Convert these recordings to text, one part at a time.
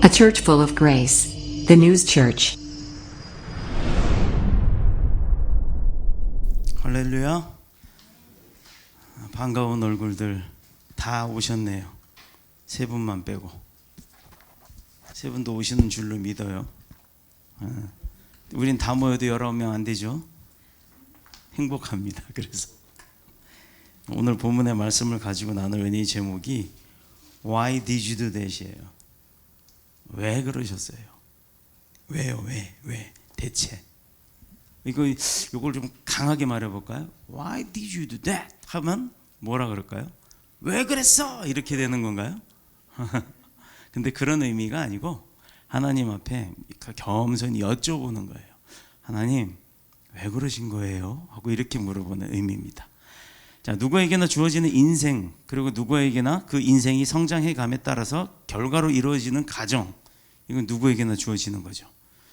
A church full of grace. The News Church. 할렐루야. 반가운 얼굴들 다 오셨네요. 세 분만 빼고. 세 분도 오시는 줄로 믿어요. 우린 다 모여도 19명 안 되죠? 행복합니다. 그래서 오늘 본문의 말씀을 가지고 나눌 은혜의 제목이 Why did you do that이에요. 왜 그러셨어요? 왜요? 왜? 대체 이걸 좀 강하게 말해볼까요? Why did you do that? 하면 뭐라 그럴까요? 왜 그랬어? 이렇게 되는 건가요? 근데 그런 의미가 아니고 하나님 앞에 겸손히 여쭤보는 거예요. 하나님 왜 그러신 거예요? 하고 이렇게 물어보는 의미입니다. 자, 누구에게나 주어지는 인생, 그리고 누구에게나 그 인생이 성장해 감에 따라서 결과로 이루어지는 가정, 이건 누구에게나 주어지는 거죠.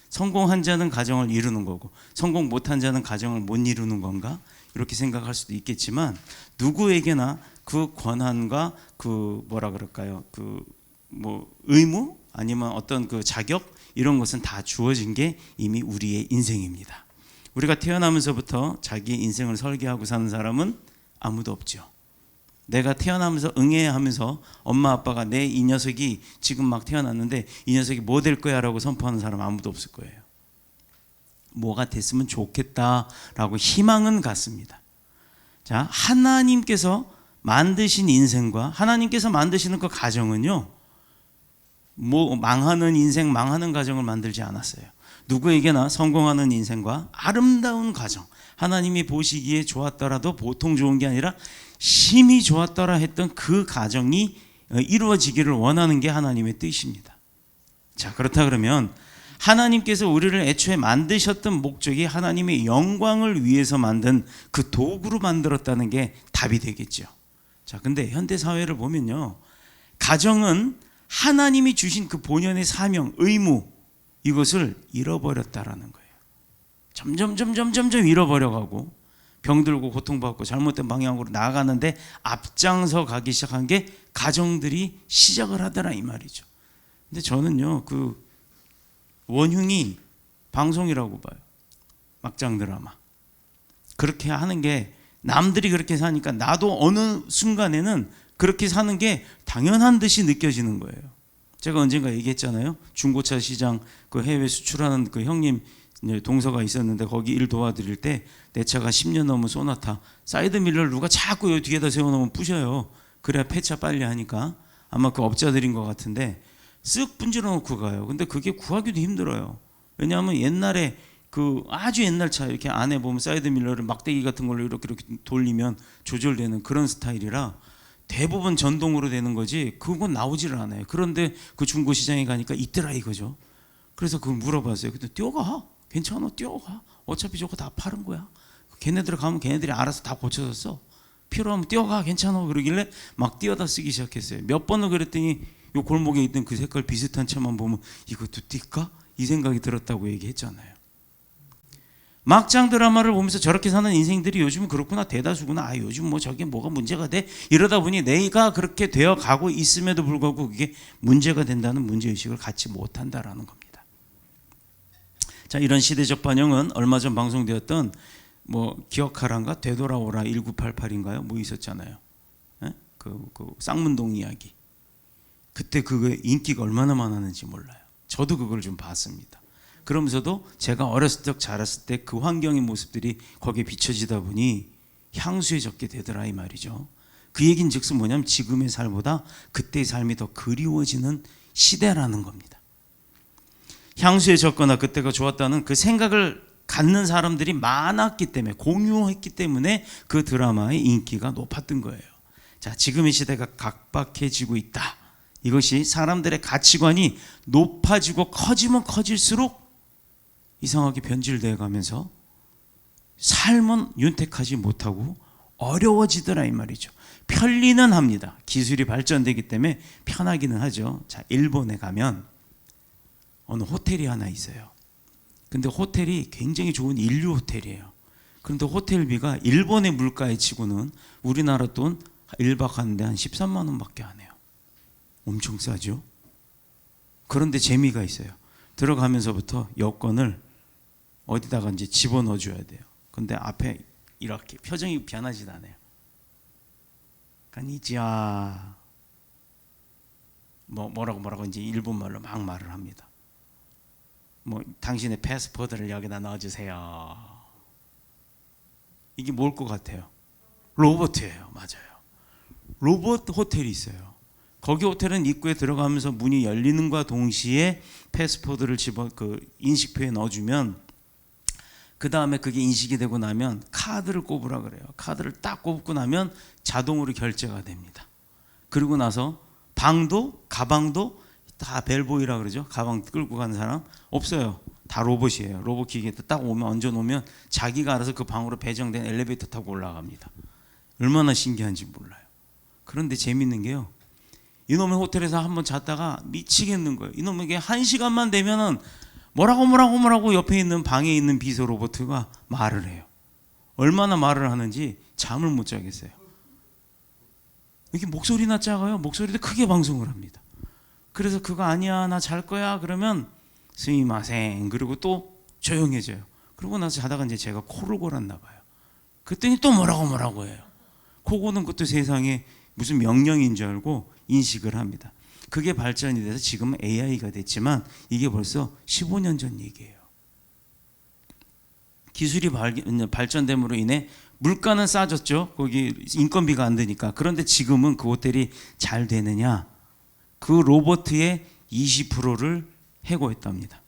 성공한 자는 가정을 이루는 거고 성공 못한 자는 가정을 못 이루는 건가? 이렇게 생각할 수도 있겠지만 누구에게나 그 권한과 그 뭐라 그럴까요? 그 뭐 의무 아니면 어떤 그 자격 이런 것은 다 주어진 게 이미 우리의 인생입니다. 우리가 태어나면서부터 자기 인생을 설계하고 사는 사람은 아무도 없죠. 내가 태어나면서 응애야 하면서 엄마 아빠가 내 이 녀석이 지금 막 태어났는데 이 녀석이 뭐 될 거야 라고 선포하는 사람 아무도 없을 거예요. 뭐가 됐으면 좋겠다라고 희망은 갖습니다. 자, 하나님께서 만드신 인생과 하나님께서 만드시는 그 가정은요, 뭐 망하는 인생, 망하는 가정을 만들지 않았어요. 누구에게나 성공하는 인생과 아름다운 가정, 하나님이 보시기에 좋았더라도 보통 좋은 게 아니라 심히 좋았더라 했던 그 가정이 이루어지기를 원하는 게 하나님의 뜻입니다. 자, 그렇다 그러면 하나님께서 우리를 애초에 만드셨던 목적이 하나님의 영광을 위해서 만든 그 도구로 만들었다는 게 답이 되겠죠. 자, 근데 현대 사회를 보면요, 가정은 하나님이 주신 그 본연의 사명, 의무, 이것을 잃어버렸다라는 거예요. 점점 잃어버려가고 병들고 고통받고 잘못된 방향으로 나아가는데 앞장서 가기 시작한 게 가정들이 시작을 하더라 이 말이죠. 근데 저는요, 그 원흉이 방송이라고 봐요. 막장 드라마. 그렇게 하는 게 남들이 그렇게 사니까 나도 어느 순간에는 그렇게 사는 게 당연한 듯이 느껴지는 거예요. 제가 언젠가 얘기했잖아요. 중고차 시장 그 해외 수출하는 그 형님 동서가 있었는데 거기 일 도와드릴 때 내 차가 10년 넘은 소나타 사이드 밀러를 누가 자꾸 여기 뒤에다 세워놓으면 부셔요. 그래야 폐차 빨리 하니까 아마 그 업자들인 것 같은데 쓱 분질러 놓고 가요. 근데 그게 구하기도 힘들어요. 왜냐하면 옛날에 그 아주 옛날 차 이렇게 안에 보면 사이드 밀러를 막대기 같은 걸로 이렇게 돌리면 조절되는 그런 스타일이라 대부분 전동으로 되는 거지 그건 나오지를 않아요. 그런데 그 중고시장에 가니까 있더라 이거죠. 그래서 그걸 물어봤어요. 근데 뛰어가. 괜찮아, 뛰어가. 어차피 저거 다 파는 거야. 걔네들 가면 걔네들이 알아서 다 고쳐줬어. 필요하면 뛰어가, 괜찮아. 그러길래 막 뛰어다 쓰기 시작했어요. 몇 번을 그랬더니 요 골목에 있던 그 색깔 비슷한 차만 보면 이것도 뛸까? 이 생각이 들었다고 얘기했잖아요. 막장 드라마를 보면서 저렇게 사는 인생들이 요즘은 그렇구나, 대다수구나. 아, 요즘 뭐 저게 뭐가 문제가 돼? 이러다 보니 내가 그렇게 되어 가고 있음에도 불구하고 그게 문제가 된다는 문제의식을 갖지 못한다라는 겁니다. 자, 이런 시대적 반영은 얼마 전 방송되었던 뭐 기억하란가 되돌아오라 1988인가요? 뭐 있었잖아요. 그 쌍문동 이야기. 그때 그게 인기가 얼마나 많았는지 몰라요. 저도 그걸 좀 봤습니다. 그러면서도 제가 어렸을 적 자랐을 때 그 환경의 모습들이 거기에 비춰지다 보니 향수에 젖게 되더라 이 말이죠. 그 얘기는 즉슨 뭐냐면 지금의 삶보다 그때의 삶이 더 그리워지는 시대라는 겁니다. 향수에 젖거나 그때가 좋았다는 그 생각을 갖는 사람들이 많았기 때문에, 공유했기 때문에 그 드라마의 인기가 높았던 거예요. 자, 지금의 시대가 각박해지고 있다. 이것이 사람들의 가치관이 높아지고 커지면 커질수록 이상하게 변질되어 가면서 삶은 윤택하지 못하고 어려워지더라 이 말이죠. 편리는 합니다. 기술이 발전되기 때문에 편하기는 하죠. 자, 일본에 가면 어느 호텔이 하나 있어요. 근데 호텔이 굉장히 좋은 인류 호텔이에요. 그런데 호텔비가 일본의 물가에 치고는 우리나라 돈 1박 하는데 한 13만 원밖에 안 해요. 엄청 싸죠. 그런데 재미가 있어요. 들어가면서부터 여권을 어디다가 이제 집어넣어 줘야 돼요. 근데 앞에 이렇게 표정이 변하지도 않아요. 가니지야 뭐라고 이제 일본말로 막 말을 합니다. 당신의 패스포드를 여기다 넣어주세요. 이게 뭘 것 같아요? 로봇이에요. 맞아요. 로봇 호텔이 있어요. 거기 호텔은 입구에 들어가면서 문이 열리는과 동시에 패스포드를 인식표에 넣어주면 그 다음에 그게 인식이 되고 나면 카드를 꼽으라 그래요. 카드를 딱 꼽고 나면 자동으로 결제가 됩니다. 그리고 나서 방도 가방도 다 벨보이라 그러죠. 가방 끌고 가는 사람 없어요. 다 로봇이에요. 로봇 기계에 딱 얹어 놓으면 자기가 알아서 그 방으로 배정된 엘리베이터 타고 올라갑니다. 얼마나 신기한지 몰라요. 그런데 재밌는 게요. 이놈의 호텔에서 한번 잤다가 미치겠는 거예요. 이놈에게 1시간만 되면은 뭐라고 옆에 있는 방에 있는 비서 로봇가 말을 해요. 얼마나 말을 하는지 잠을 못 자겠어요. 이게 목소리나 작아요. 목소리도 크게 방송을 합니다. 그래서 그거 아니야 나 잘 거야 그러면 스미마셍 그리고 또 조용해져요. 그러고 나서 자다가 이제 제가 코를 골았나 봐요. 그랬더니 또 뭐라고 해요. 코 고는 것도 세상에 무슨 명령인 줄 알고 인식을 합니다. 그게 발전이 돼서 지금은 AI가 됐지만 이게 벌써 15년 전 얘기예요. 기술이 발전됨으로 인해 물가는 싸졌죠. 거기 인건비가 안 드니까. 그런데 지금은 그 호텔이 잘 되느냐? 그 로봇의 20%를 해고했답니다.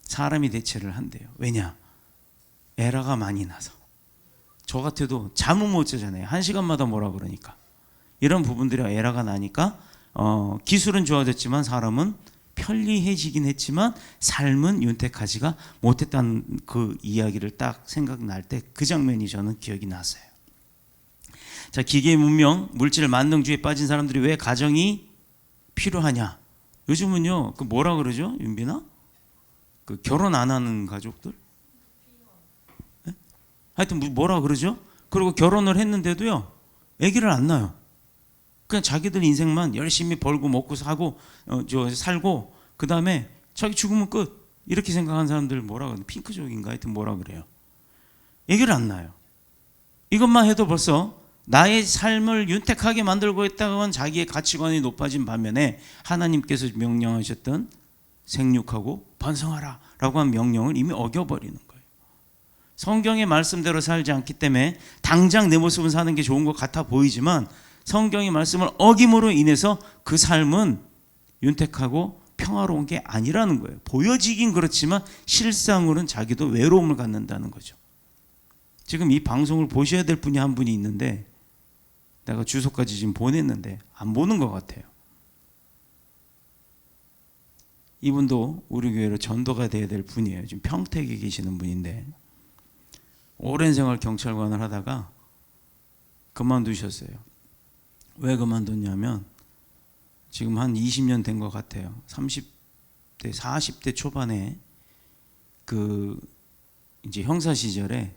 사람이 대체를 한대요. 왜냐? 에러가 많이 나서. 저 같아도 잠은 못 자잖아요. 1시간마다 뭐라 그러니까. 이런 부분들이 에러가 나니까 기술은 좋아졌지만 사람은 편리해지긴 했지만 삶은 윤택하지가 못했다는 그 이야기를 딱 생각날 때 그 장면이 저는 기억이 났어요. 자, 기계 문명, 물질 만능주의에 빠진 사람들이 왜 가정이 필요하냐? 요즘은요, 그 뭐라 그러죠, 윤빈아? 그 결혼 안 하는 가족들? 네? 하여튼 뭐라 그러죠? 그리고 결혼을 했는데도요, 아기를 안 낳아요. 그냥 자기들 인생만 열심히 벌고 먹고 사고 살고 그 다음에 자기 죽으면 끝 이렇게 생각하는 사람들 뭐라 그래요? 핑크족인가 하여튼 뭐라 그래요? 아기를 안 낳아요. 이것만 해도 벌써 나의 삶을 윤택하게 만들고 있다는 자기의 가치관이 높아진 반면에 하나님께서 명령하셨던 생육하고 번성하라 라고 한 명령을 이미 어겨버리는 거예요. 성경의 말씀대로 살지 않기 때문에 당장 내 모습은 사는 게 좋은 것 같아 보이지만 성경의 말씀을 어김으로 인해서 그 삶은 윤택하고 평화로운 게 아니라는 거예요. 보여지긴 그렇지만 실상으로는 자기도 외로움을 갖는다는 거죠. 지금 이 방송을 보셔야 될 분이 한 분이 있는데 내가 주소까지 지금 보냈는데 안 보는 것 같아요. 이분도 우리 교회로 전도가 돼야 될 분이에요. 지금 평택에 계시는 분인데 오랜 생활 경찰관을 하다가 그만두셨어요. 왜 그만뒀냐면 지금 한 20년 된 것 같아요. 30대, 40대 초반에 그 이제 형사 시절에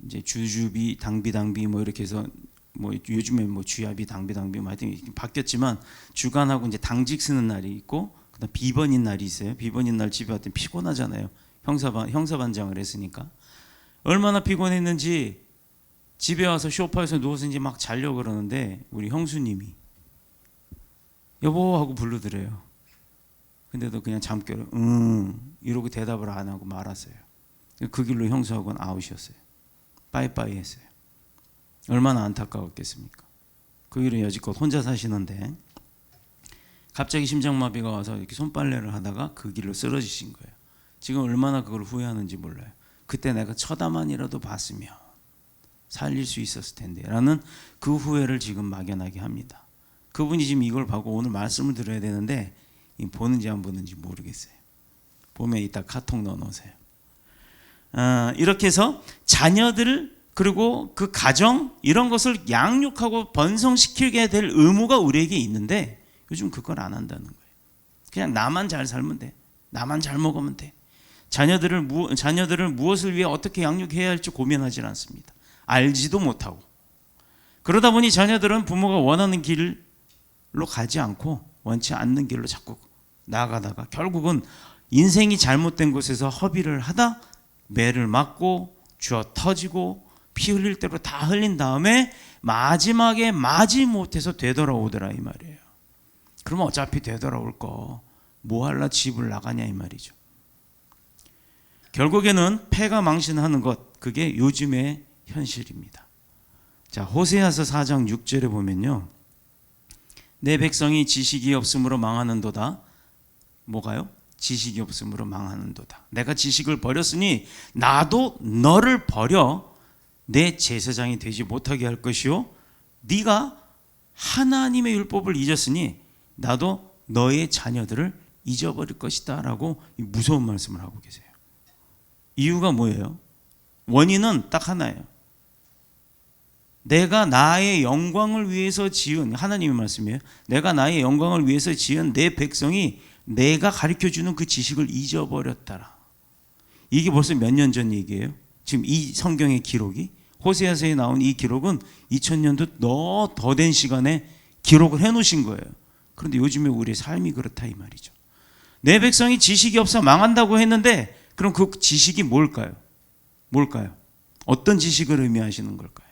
이제 주주비, 당비 뭐 이렇게 해서 뭐 요즘에 뭐 주야비, 당비 뭐 하여튼 바뀌었지만 주간하고 이제 당직 쓰는 날이 있고 그다음 비번인 날이 있어요. 비번인 날 집에 왔더니 피곤하잖아요. 형사반장을 했으니까 얼마나 피곤했는지 집에 와서 소파에서 누워서 이제 막 자려고 그러는데 우리 형수님이 여보 하고 부르더래요. 근데도 그냥 잠결에 이러고 대답을 안 하고 말았어요. 그 길로 형수하고는 아웃이었어요. 빠이빠이 했어요. 얼마나 안타까웠겠습니까? 그 길은 여지껏 혼자 사시는데 갑자기 심장마비가 와서 이렇게 손빨래를 하다가 그 길로 쓰러지신 거예요. 지금 얼마나 그걸 후회하는지 몰라요. 그때 내가 쳐다만이라도 봤으면 살릴 수 있었을 텐데 라는 그 후회를 지금 막연하게 합니다. 그분이 지금 이걸 보고 오늘 말씀을 드려야 되는데 보는지 안 보는지 모르겠어요. 보면 이따 카톡 넣어놓으세요. 이렇게 해서 자녀들 그리고 그 가정 이런 것을 양육하고 번성시키게 될 의무가 우리에게 있는데 요즘 그걸 안 한다는 거예요. 그냥 나만 잘 살면 돼. 나만 잘 먹으면 돼. 자녀들을 무엇을 위해 어떻게 양육해야 할지 고민하지 않습니다. 알지도 못하고 그러다 보니 자녀들은 부모가 원하는 길로 가지 않고 원치 않는 길로 자꾸 나아가다가 결국은 인생이 잘못된 곳에서 허비를 하다 매를 맞고 쥐어 터지고 피 흘릴 대로 다 흘린 다음에 마지막에 마지못해서 되돌아오더라 이 말이에요. 그러면 어차피 되돌아올 거 뭐 할라 집을 나가냐 이 말이죠. 결국에는 패가 망신하는 것, 그게 요즘의 현실입니다. 자, 호세아서 4장 6절에 보면요, 내 백성이 지식이 없으므로 망하는도다. 뭐가요? 지식이 없으므로 망하는도다. 내가 지식을 버렸으니 나도 너를 버려 내 제사장이 되지 못하게 할 것이요, 네가 하나님의 율법을 잊었으니 나도 너의 자녀들을 잊어버릴 것이다 라고 무서운 말씀을 하고 계세요. 이유가 뭐예요? 원인은 딱 하나예요. 내가 나의 영광을 위해서 지은, 하나님의 말씀이에요. 내가 나의 영광을 위해서 지은 내 백성이 내가 가르쳐주는 그 지식을 잊어버렸다라. 이게 벌써 몇 년 전 얘기예요. 지금 이 성경의 기록이, 호세아서에 나온 이 기록은 2000년도 더 된 시간에 기록을 해놓으신 거예요. 그런데 요즘에 우리의 삶이 그렇다 이 말이죠. 내 백성이 지식이 없어 망한다고 했는데 그럼 그 지식이 뭘까요? 뭘까요? 어떤 지식을 의미하시는 걸까요?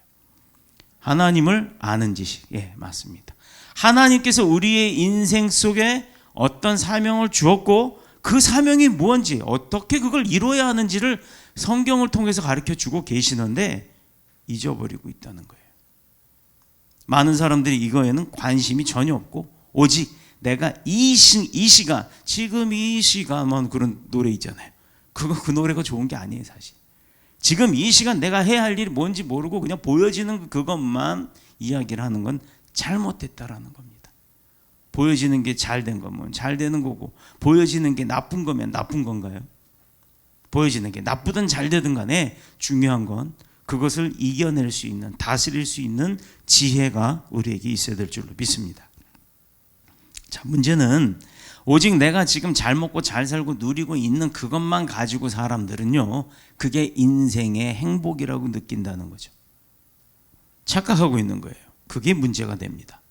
하나님을 아는 지식. 예, 맞습니다. 하나님께서 우리의 인생 속에 어떤 사명을 주었고 그 사명이 무엇인지, 어떻게 그걸 이루어야 하는지를 성경을 통해서 가르쳐 주고 계시는데 잊어버리고 있다는 거예요. 많은 사람들이 이거에는 관심이 전혀 없고 오직 내가 이 시간, 지금 이 시간만, 그런 노래 있잖아요. 그 노래가 좋은 게 아니에요 사실. 지금 이 시간 내가 해야 할 일이 뭔지 모르고 그냥 보여지는 그것만 이야기를 하는 건 잘못됐다라는 겁니다. 보여지는 게 잘된 거면 잘 되는 거고, 보여지는 게 나쁜 거면 나쁜 건가요? 보여지는 게 나쁘든 잘 되든 간에 중요한 건 그것을 이겨낼 수 있는, 다스릴 수 있는 지혜가 우리에게 있어야 될 줄로 믿습니다. 자, 문제는 오직 내가 지금 잘 먹고 잘 살고 누리고 있는 그것만 가지고 사람들은요, 그게 인생의 행복이라고 느낀다는 거죠. 착각하고 있는 거예요. 그게 문제가 됩니다.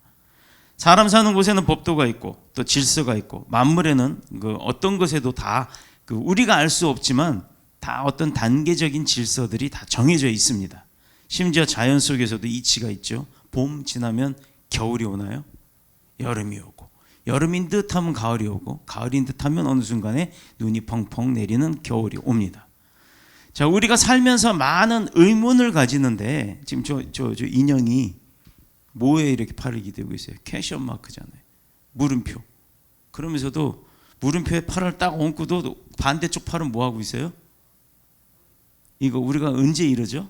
사람 사는 곳에는 법도가 있고 또 질서가 있고, 만물에는 그 어떤 것에도 다 우리가 알 수 없지만 다 어떤 단계적인 질서들이 다 정해져 있습니다. 심지어 자연 속에서도 이치가 있죠. 봄 지나면 겨울이 오나요? 여름이 오고, 여름인 듯 하면 가을이 오고, 가을인 듯 하면 어느 순간에 눈이 펑펑 내리는 겨울이 옵니다. 자, 우리가 살면서 많은 의문을 가지는데, 지금 저 인형이 뭐에 이렇게 팔을 기대고 있어요? 캐션 마크잖아요. 물음표. 그러면서도 물음표에 팔을 딱 얹고도 반대쪽 팔은 뭐 하고 있어요? 이거 우리가 언제 이러죠?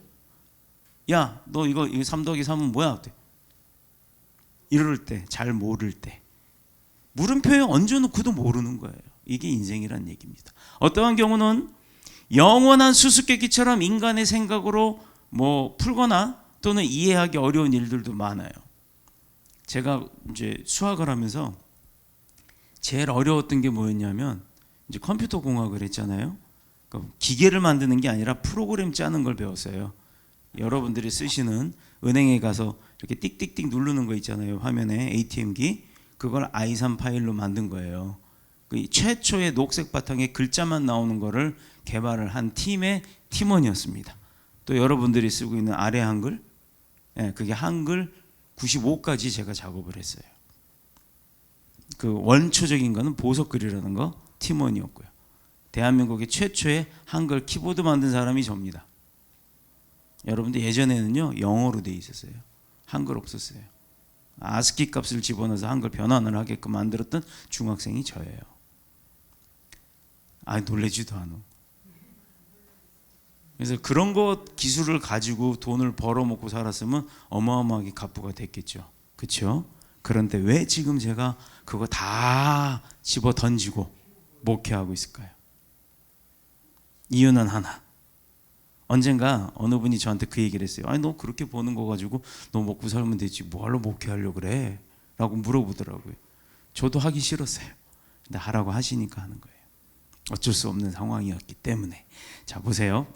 야, 너 이거 3 더하기 3은 뭐야? 이럴 때, 잘 모를 때 물음표에 얹어놓고도 모르는 거예요. 이게 인생이란 얘기입니다. 어떠한 경우는 영원한 수수께끼처럼 인간의 생각으로 뭐 풀거나 또는 이해하기 어려운 일들도 많아요. 제가 이제 수학을 하면서 제일 어려웠던 게 뭐였냐면, 이제 컴퓨터 공학을 했잖아요. 그러니까 기계를 만드는 게 아니라 프로그램 짜는 걸 배웠어요. 여러분들이 쓰시는 은행에 가서 이렇게 띡띡띡 누르는 거 있잖아요. 화면에 ATM기. 그걸 i3 파일로 만든 거예요. 그 최초의 녹색 바탕에 글자만 나오는 거를 개발을 한 팀의 팀원이었습니다. 또 여러분들이 쓰고 있는 아래 한글, 그게 한글 95까지 제가 작업을 했어요. 그 원초적인 거는 보석글이라는 거 팀원이었고요. 대한민국의 최초의 한글 키보드 만든 사람이 접니다. 여러분들 예전에는요 영어로 돼 있었어요. 한글 없었어요. 아스키 값을 집어넣어서 한글 변환을 하게끔 만들었던 중학생이 저예요. 놀래지도 않아. 그래서 그런 것 기술을 가지고 돈을 벌어먹고 살았으면 어마어마하게 갑부가 됐겠죠. 그렇죠? 그런데 왜 지금 제가 그거 다 집어 던지고 목회하고 있을까요? 이유는 하나. 언젠가 어느 분이 저한테 그 얘기를 했어요. 너 그렇게 버는 거 가지고 너 먹고 살면 되지 뭐하러 목회하려고 그래? 라고 물어보더라고요. 저도 하기 싫었어요. 근데 하라고 하시니까 하는 거예요. 어쩔 수 없는 상황이었기 때문에. 자, 보세요.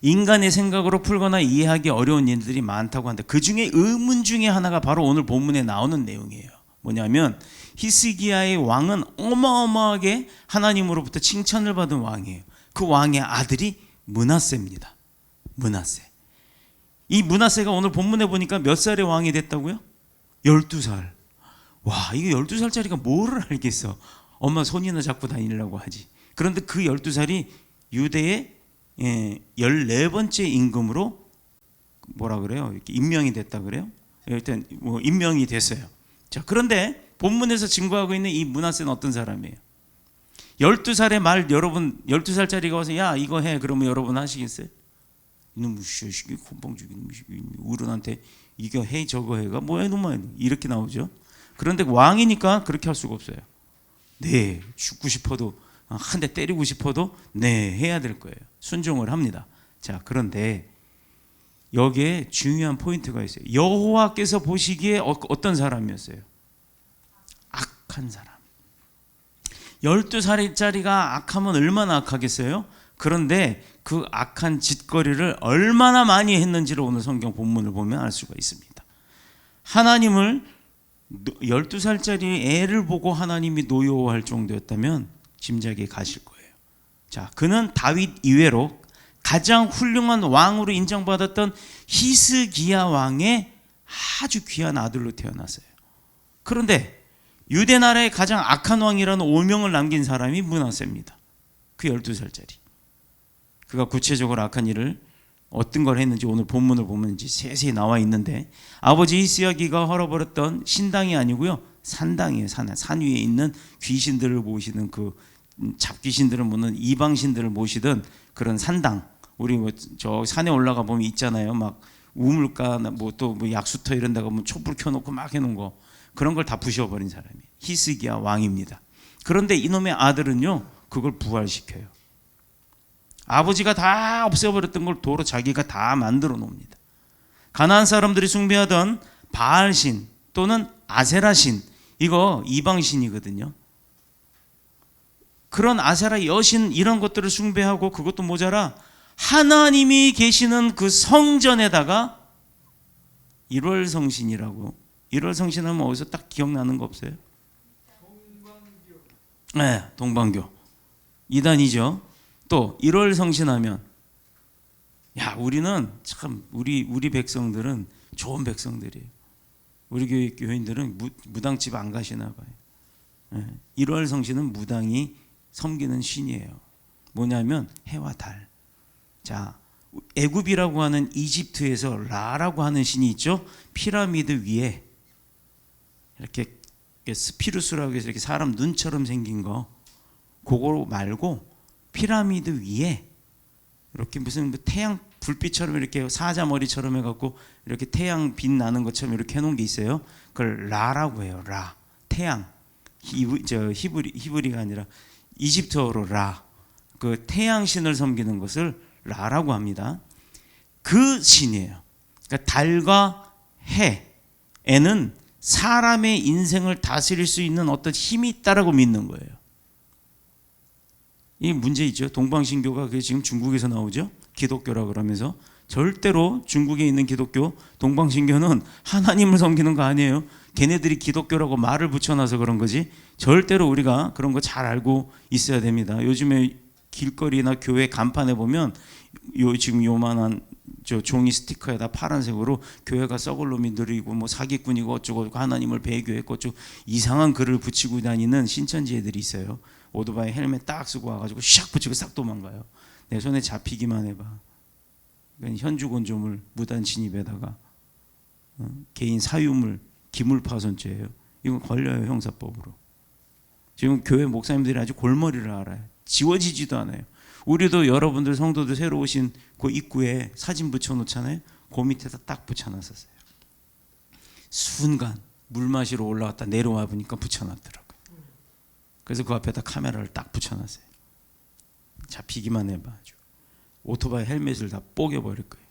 인간의 생각으로 풀거나 이해하기 어려운 일들이 많다고 하는데 그 중에 의문 중에 하나가 바로 오늘 본문에 나오는 내용이에요. 뭐냐면 히스기야의 왕은 어마어마하게 하나님으로부터 칭찬을 받은 왕이에요. 그 왕의 아들이 므낫세입니다. 므낫세. 이 므낫세가 오늘 본문에 보니까 몇 살의 왕이 됐다고요? 12살. 와, 이거 12살짜리가 뭐를 알겠어. 엄마 손이나 잡고 다니려고 하지. 그런데 그 12살이 유대의 14번째 임금으로 뭐라 그래요? 이렇게 임명이 됐다 그래요? 일단 뭐 임명이 됐어요. 자, 그런데 본문에서 증거하고 있는 이 므낫세는 어떤 사람이에요? 12살의 말 여러분 12살짜리가 와서 야 이거 해 그러면 여러분 하시겠어요? 이놈 무시시기 콤봉주기 어른한테 이거 해 저거 해가 뭐야 이놈아 이렇게 나오죠. 그런데 왕이니까 그렇게 할 수가 없어요. 네, 죽고 싶어도 한 대 때리고 싶어도 네 해야 될 거예요. 순종을 합니다. 자, 그런데 여기에 중요한 포인트가 있어요. 여호와께서 보시기에 어떤 사람이었어요? 악한 사람. 12살짜리가 악하면 얼마나 악하겠어요? 그런데 그 악한 짓거리를 얼마나 많이 했는지를 오늘 성경 본문을 보면 알 수가 있습니다. 하나님을 12살짜리 애를 보고 하나님이 노여워할 정도였다면 짐작이 가실 거예요. 자, 그는 다윗 이외로 가장 훌륭한 왕으로 인정받았던 히스기야 왕의 아주 귀한 아들로 태어났어요. 그런데 유대 나라의 가장 악한 왕이라는 오명을 남긴 사람이 므낫세입니다. 그 12살짜리. 그가 구체적으로 악한 일을 어떤 걸 했는지 오늘 본문을 보면 이제 세세히 나와 있는데, 아버지 히스기야가 헐어버렸던 신당이 아니고요, 산당이에요. 산 위에 있는 귀신들을 모시는 그 잡귀신들을 모는 이방신들을 모시던 그런 산당. 우리 뭐 저 산에 올라가 보면 있잖아요. 막 우물가 뭐 또 뭐 약수터 이런 데가 뭐 촛불 켜놓고 막 해놓은 거, 그런 걸 다 부셔버린 사람이 히스기야 왕입니다. 그런데 이놈의 아들은요 그걸 부활시켜요. 아버지가 다 없애버렸던 걸 도로 자기가 다 만들어 놓습니다. 가나안 사람들이 숭배하던 바알신 또는 아세라신, 이거 이방신이거든요. 그런 아세라 여신 이런 것들을 숭배하고, 그것도 모자라 하나님이 계시는 그 성전에다가 일월성신이라고, 일월성신하면 어디서 딱 기억나는 거 없어요? 네, 동방교 이단이죠. 또 일월성신하면, 야, 우리는 참 우리 백성들은 좋은 백성들이에요. 우리 교인들은 무당집 안 가시나 봐요. 네, 일월성신은 무당이 섬기는 신이에요. 뭐냐면 해와 달. 자, 애굽이라고 하는 이집트에서 라라고 하는 신이 있죠. 피라미드 위에 이렇게 스피루스라고 해서 이렇게 사람 눈처럼 생긴 거, 그거 말고 피라미드 위에 이렇게 무슨 태양 불빛처럼 이렇게 사자머리처럼 해갖고 이렇게 태양 빛 나는 것처럼 이렇게 해놓은 게 있어요. 그걸 라라고 해요. 라, 태양. 히브리가 아니라 이집트어로 라, 그 태양신을 섬기는 것을 라라고 합니다. 그 신이에요. 그러니까 달과 해에는 사람의 인생을 다스릴 수 있는 어떤 힘이 있다라고 믿는 거예요. 이 문제 있죠. 동방신교가 그게 지금 중국에서 나오죠. 기독교라 그러면서 절대로 중국에 있는 기독교, 동방신교는 하나님을 섬기는 거 아니에요. 걔네들이 기독교라고 말을 붙여놔서 그런 거지. 절대로 우리가 그런 거 잘 알고 있어야 됩니다. 요즘에 길거리나 교회 간판에 보면 지금 요만한 저 종이 스티커에다 파란색으로 교회가 썩을 놈이 느리고 뭐 사기꾼이고 어쩌고 하나님을 배교했고 어쩌고 이상한 글을 붙이고 다니는 신천지 애들이 있어요. 오토바이 헬멧 딱 쓰고 와가지고 샥 붙이고 싹 도망가요. 내 손에 잡히기만 해봐. 현주건조물 무단 침입에다가 개인 사유물 기물파손죄예요. 이건 걸려요, 형사법으로. 지금 교회 목사님들이 아주 골머리를 알아요. 지워지지도 않아요. 우리도 여러분들 성도들 새로 오신 그 입구에 사진 붙여놓잖아요. 그 밑에다 딱 붙여놨었어요. 순간 물 마시러 올라갔다 내려와 보니까 붙여놨더라고요. 그래서 그 앞에다 카메라를 딱 붙여놨어요. 잡히기만 해봐. 아주. 오토바이 헬멧을 다 뽀개버릴 거예요.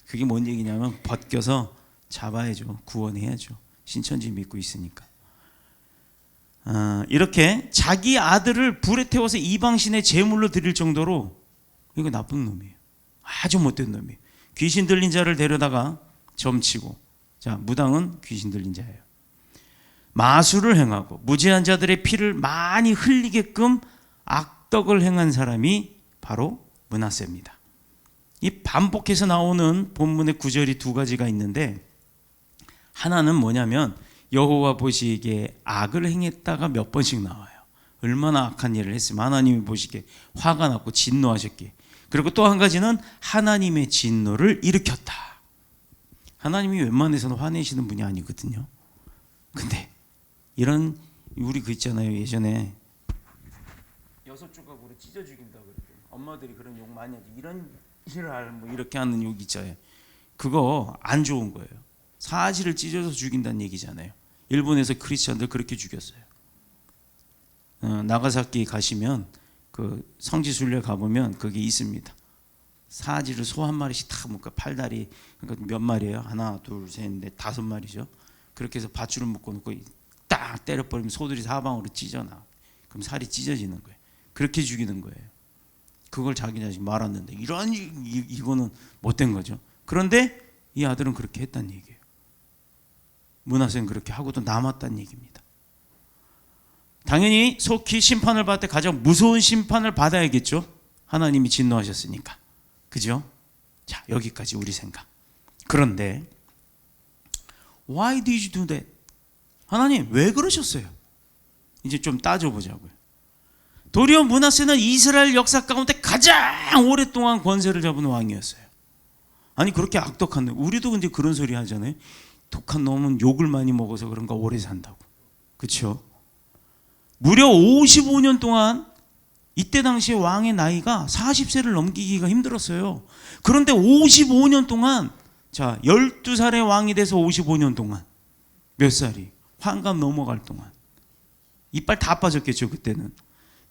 그게 뭔 얘기냐면 벗겨서 잡아야죠. 구원해야죠. 신천지 믿고 있으니까. 이렇게 자기 아들을 불에 태워서 이방신의 제물로 드릴 정도로, 이거 나쁜 놈이에요. 아주 못된 놈이에요. 귀신 들린 자를 데려다가 점치고, 자, 무당은 귀신 들린 자예요. 마술을 행하고 무죄한 자들의 피를 많이 흘리게끔 악덕을 행한 사람이 바로 므낫세입니다. 이 반복해서 나오는 본문의 구절이 두 가지가 있는데, 하나는 뭐냐면 여호와 보시기에 악을 행했다가 몇 번씩 나와요. 얼마나 악한 일을 했으면 하나님이 보시기에 화가 났고 진노하셨기에. 그리고 또 한 가지는 하나님의 진노를 일으켰다. 하나님이 웬만해서는 화내시는 분이 아니거든요. 근데 이런, 우리 그 있잖아요, 예전에 6조각으로 찢어 죽인다 그러죠. 엄마들이 그런 욕 많이 하지. 이런 일을 뭐 이렇게 하는 욕 있잖아요. 그거 안 좋은 거예요. 사지를 찢어서 죽인다는 얘기잖아요. 일본에서 크리스천들 그렇게 죽였어요. 나가사키 가시면 그 성지순례 가보면 그게 있습니다. 사지를 소 한 마리씩 다 묶어, 팔다리, 그러니까 몇 마리예요? 하나, 둘, 셋, 넷, 5마리죠. 그렇게 해서 밧줄을 묶어 놓고 딱 때려버리면 소들이 사방으로 찢어나. 그럼 살이 찢어지는 거예요. 그렇게 죽이는 거예요. 그걸 자기 자식 말았는데 이거는 못된 거죠. 그런데 이 아들은 그렇게 했다는 얘기예요. 므낫세는 그렇게 하고도 남았다는 얘기입니다. 당연히 속히 심판을 받을 때 가장 무서운 심판을 받아야겠죠. 하나님이 진노하셨으니까. 그죠? 자, 여기까지 우리 생각. 그런데 Why did you do that? 하나님 왜 그러셨어요? 이제 좀 따져보자고요. 도리어 므낫세는 이스라엘 역사 가운데 가장 오랫동안 권세를 잡은 왕이었어요. 아니 그렇게 악독한, 우리도 근데 그런 소리 하잖아요. 독한 놈은 욕을 많이 먹어서 그런가 오래 산다고. 그렇죠? 무려 55년 동안, 이때 당시에 왕의 나이가 40세를 넘기기가 힘들었어요. 그런데 55년 동안, 자 12살의 왕이 돼서 55년 동안 몇 살이? 환갑 넘어갈 동안 이빨 다 빠졌겠죠 그때는.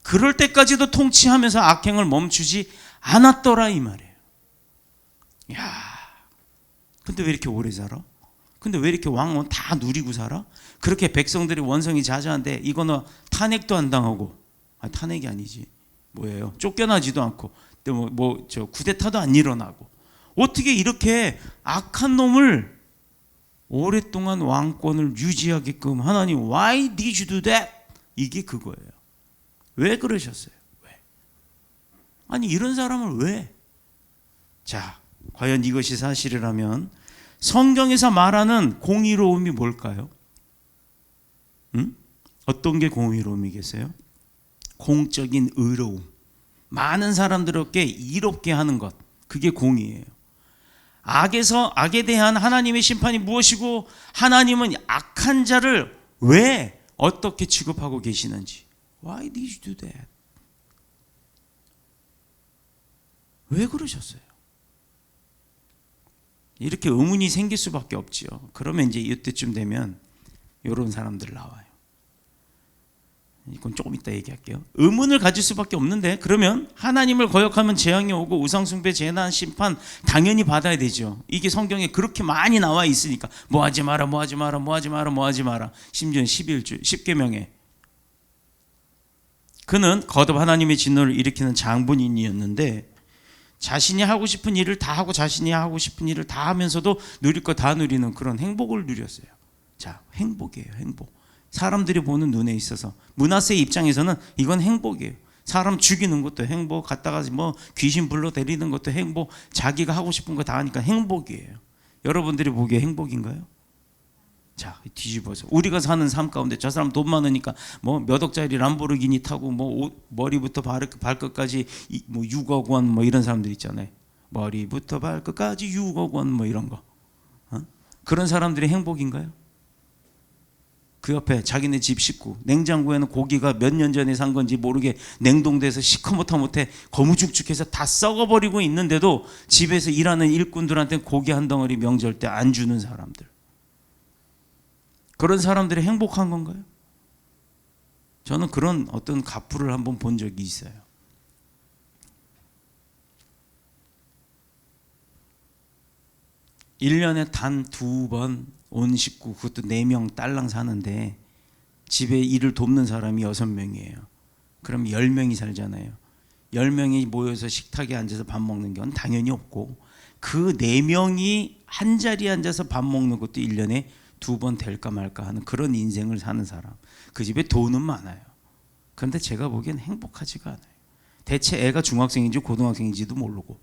그럴 때까지도 통치하면서 악행을 멈추지 않았더라 이 말이에요. 야, 근데 왜 이렇게 오래 살아? 근데 왜 이렇게 왕은 다 누리고 살아? 그렇게 백성들이 원성이 자자한데 이거는 탄핵도 안 당하고, 탄핵이 아니지 뭐예요? 쫓겨나지도 않고, 또 저 쿠데타도 안 일어나고, 어떻게 이렇게 악한 놈을 오랫동안 왕권을 유지하게끔 하나님 Why did you do that? 이게 그거예요. 왜 그러셨어요? 왜? 아니 이런 사람을 왜? 자, 과연 이것이 사실이라면 성경에서 말하는 공의로움이 뭘까요? 어떤 게 공의로움이겠어요? 공적인 의로움. 많은 사람들에게 이롭게 하는 것. 그게 공의예요. 악에 대한 하나님의 심판이 무엇이고, 하나님은 악한 자를 왜 어떻게 취급하고 계시는지. Why did you do that? 왜 그러셨어요? 이렇게 의문이 생길 수밖에 없지요. 그러면 이제 이때쯤 되면 이런 사람들 나와요. 이건 조금 이따 얘기할게요. 의문을 가질 수밖에 없는데, 그러면 하나님을 거역하면 재앙이 오고 우상숭배, 재난, 심판 당연히 받아야 되죠. 이게 성경에 그렇게 많이 나와 있으니까. 뭐 하지 마라, 뭐 하지 마라, 뭐 하지 마라, 뭐 하지 마라. 심지어 11주 10계명에 그는 거듭 하나님의 진노를 일으키는 장본인이었는데, 자신이 하고 싶은 일을 다 하고 자신이 하고 싶은 일을 다 하면서도 누릴 거 다 누리는 그런 행복을 누렸어요. 자, 행복이에요. 행복. 사람들이 보는 눈에 있어서 므낫세의 입장에서는 이건 행복이에요. 사람 죽이는 것도 행복, 갔다가 뭐 귀신 불러 데리는 것도 행복, 자기가 하고 싶은 거 다 하니까 행복이에요. 여러분들이 보기에 행복인가요? 자, 뒤집어서 우리가 사는 삶 가운데 저 사람 돈 많으니까 뭐 몇 억짜리 람보르기니 타고 뭐 머리부터 발끝까지 뭐 6억 원 뭐 이런 사람들 있잖아요. 머리부터 발끝까지 6억 원 뭐 이런 거. 그런 사람들이 행복인가요? 그 옆에 자기네 집 식구, 냉장고에는 고기가 몇 년 전에 산 건지 모르게 냉동돼서 시커멓다못해 거무죽죽해서 다 썩어버리고 있는데도 집에서 일하는 일꾼들한테 고기 한 덩어리 명절 때 안 주는 사람들. 그런 사람들이 행복한 건가요? 저는 그런 어떤 가풀을 한번 본 적이 있어요. (1년에) 단 2번 온 식구, 그것도 4명 딸랑 사는데 집에 일을 돕는 사람이 6명이에요. 그럼 10명이 살잖아요. 10명이 모여서 식탁에 앉아서 밥 먹는 건 당연히 없고, 그 4명이 한 자리에 앉아서 밥 먹는 것도 1년에 두 번 될까 말까 하는 그런 인생을 사는 사람. 그 집에 돈은 많아요. 그런데 제가 보기엔 행복하지가 않아요. 대체 애가 중학생인지 고등학생인지도 모르고,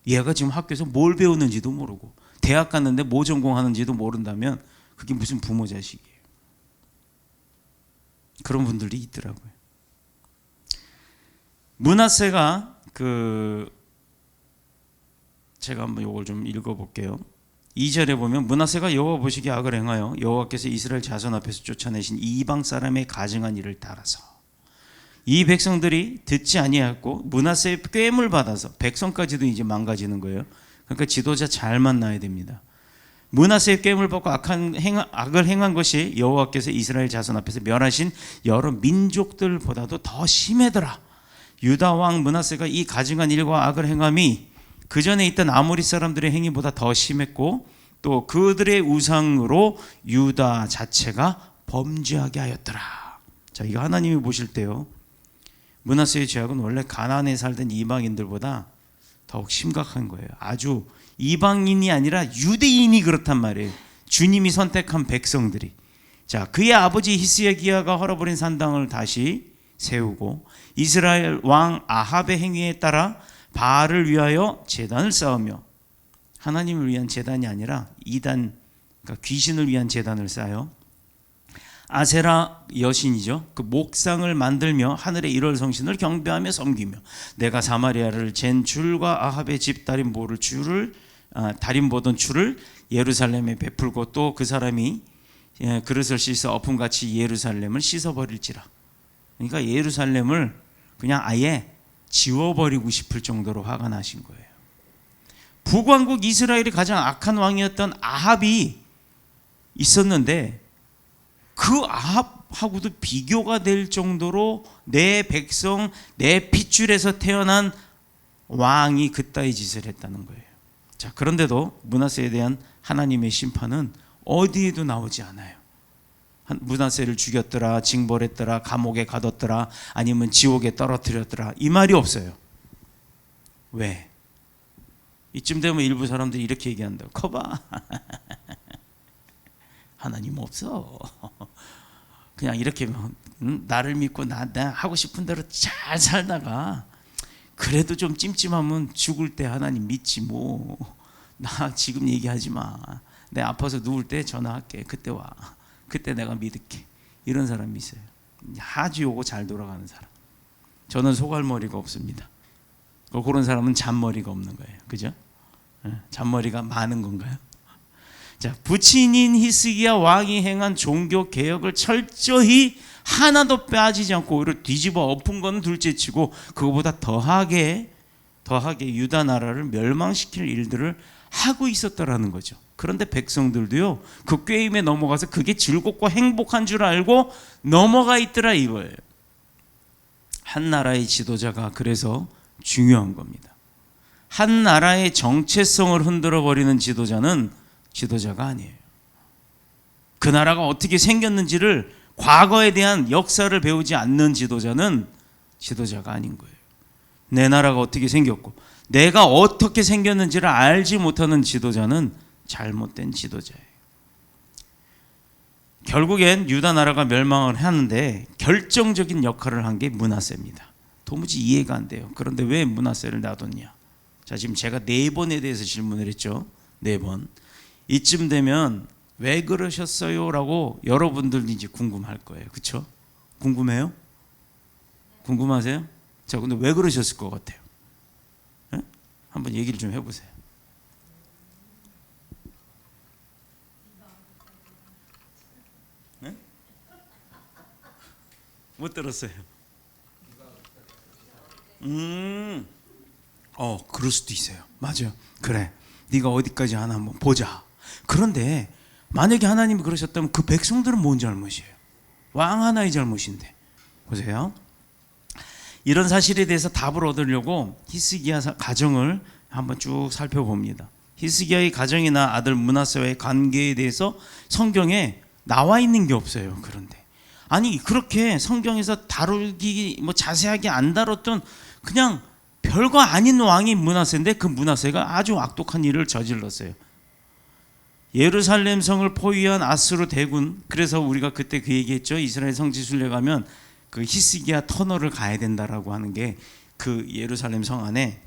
얘가 지금 학교에서 뭘 배우는지도 모르고, 대학 갔는데 뭐 전공하는지도 모른다면 그게 무슨 부모 자식이에요. 그런 분들이 있더라고요. 므낫세가 제가 한번 이걸 좀 읽어볼게요. 2절에 보면 므낫세가 여호와 보시기에 악을 행하여 여호와께서 이스라엘 자손 앞에서 쫓아내신 이방 사람의 가증한 일을 따라서 이 백성들이 듣지 아니하였고 므낫세의 꾀물 받아서 백성까지도 이제 망가지는 거예요. 그러니까 지도자 잘 만나야 됩니다. 므낫세의 꾀물 받고 악을 행한 것이 여호와께서 이스라엘 자손 앞에서 멸하신 여러 민족들보다도 더 심하더라. 유다 왕 므낫세가 이 가증한 일과 악을 행함이 그 전에 있던 아모리 사람들의 행위보다 더 심했고 또 그들의 우상으로 유다 자체가 범죄하게 하였더라. 자, 이거 하나님이 보실 때요, 므낫세의 죄악은 원래 가나안에 살던 이방인들보다 더욱 심각한 거예요. 아주 이방인이 아니라 유대인이 그렇단 말이에요. 주님이 선택한 백성들이. 자, 그의 아버지 히스기야가 헐어버린 산당을 다시 세우고 이스라엘 왕 아합의 행위에 따라 바알을 위하여 제단을 쌓으며, 하나님을 위한 제단이 아니라 이단, 그러니까 귀신을 위한 제단을 쌓아요. 아세라 여신이죠. 그 목상을 만들며 하늘의 일월 성신을 경배하며 섬기며 내가 사마리아를 잰 줄과 아합의 집 달인 보던 줄을 예루살렘에 베풀고 또 그 사람이 그릇을 씻어 엎음같이 예루살렘을 씻어버릴지라. 그러니까 예루살렘을 그냥 아예 지워버리고 싶을 정도로 화가 나신 거예요. 북왕국 이스라엘이 가장 악한 왕이었던 아합이 있었는데 그 아합하고도 비교가 될 정도로 내 백성, 내 핏줄에서 태어난 왕이 그따위 짓을 했다는 거예요. 자, 그런데도 므낫세에 대한 하나님의 심판은 어디에도 나오지 않아요. 므낫세를 죽였더라, 징벌했더라, 감옥에 가뒀더라, 아니면 지옥에 떨어뜨렸더라, 이 말이 없어요. 왜? 이쯤 되면 일부 사람들이 이렇게 얘기한다고. 커봐. 하나님 없어. 그냥 이렇게 나를 믿고 나 하고 싶은 대로 잘 살다가 그래도 좀 찜찜하면 죽을 때 하나님 믿지 뭐. 나 지금 얘기하지 마. 내 아파서 누울 때 전화할게. 그때 와. 그때 내가 믿을게. 이런 사람이 있어요. 아주 요거 잘 돌아가는 사람. 저는 소갈머리가 없습니다. 그런 사람은 잔머리가 없는 거예요. 그죠? 잔머리가 많은 건가요? 자, 부친인 히스기야 왕이 행한 종교 개혁을 철저히 하나도 빠지지 않고 오히려 뒤집어 엎은 건 둘째치고 그거보다 더하게 유다 나라를 멸망시킬 일들을 하고 있었다라는 거죠. 그런데 백성들도요, 그 꾀임에 넘어가서 그게 즐겁고 행복한 줄 알고 넘어가 있더라 이거예요. 한 나라의 지도자가 그래서 중요한 겁니다. 한 나라의 정체성을 흔들어 버리는 지도자는 지도자가 아니에요. 그 나라가 어떻게 생겼는지를, 과거에 대한 역사를 배우지 않는 지도자는 지도자가 아닌 거예요. 내 나라가 어떻게 생겼고 내가 어떻게 생겼는지를 알지 못하는 지도자는 잘못된 지도자예요. 결국엔 유다 나라가 멸망을 하는데 결정적인 역할을 한 게 므낫세입니다. 도무지 이해가 안 돼요. 그런데 왜 므낫세를 놔뒀냐? 자, 지금 제가 4번에 대해서 질문을 했죠. 4번. 이쯤 되면 왜 그러셨어요? 라고 여러분들이 이제 궁금할 거예요. 그렇죠? 궁금해요? 궁금하세요? 자, 근데 왜 그러셨을 것 같아요? 네? 한번 얘기를 좀 해보세요. 네? 못 들었어요. 그럴 수도 있어요. 맞아요. 그래, 네가 어디까지 하나 한번 보자. 그런데 만약에 하나님이 그러셨다면 그 백성들은 뭔 잘못이에요? 왕 하나의 잘못인데. 보세요. 이런 사실에 대해서 답을 얻으려고 히스기야 가정을 한번 쭉 살펴봅니다. 히스기야의 가정이나 아들 므낫세와의 관계에 대해서 성경에 나와 있는 게 없어요. 그런데 아니, 그렇게 성경에서 다루기 자세하게 안 다뤘던 그냥 별거 아닌 왕이 므낫세인데 그 므낫세가 아주 악독한 일을 저질렀어요. 예루살렘 성을 포위한 아수르 대군, 그래서 우리가 그때 그 얘기했죠. 이스라엘 성지순례 가면 그 히스기야 터널을 가야 된다라고 하는 게 그 예루살렘 성 안에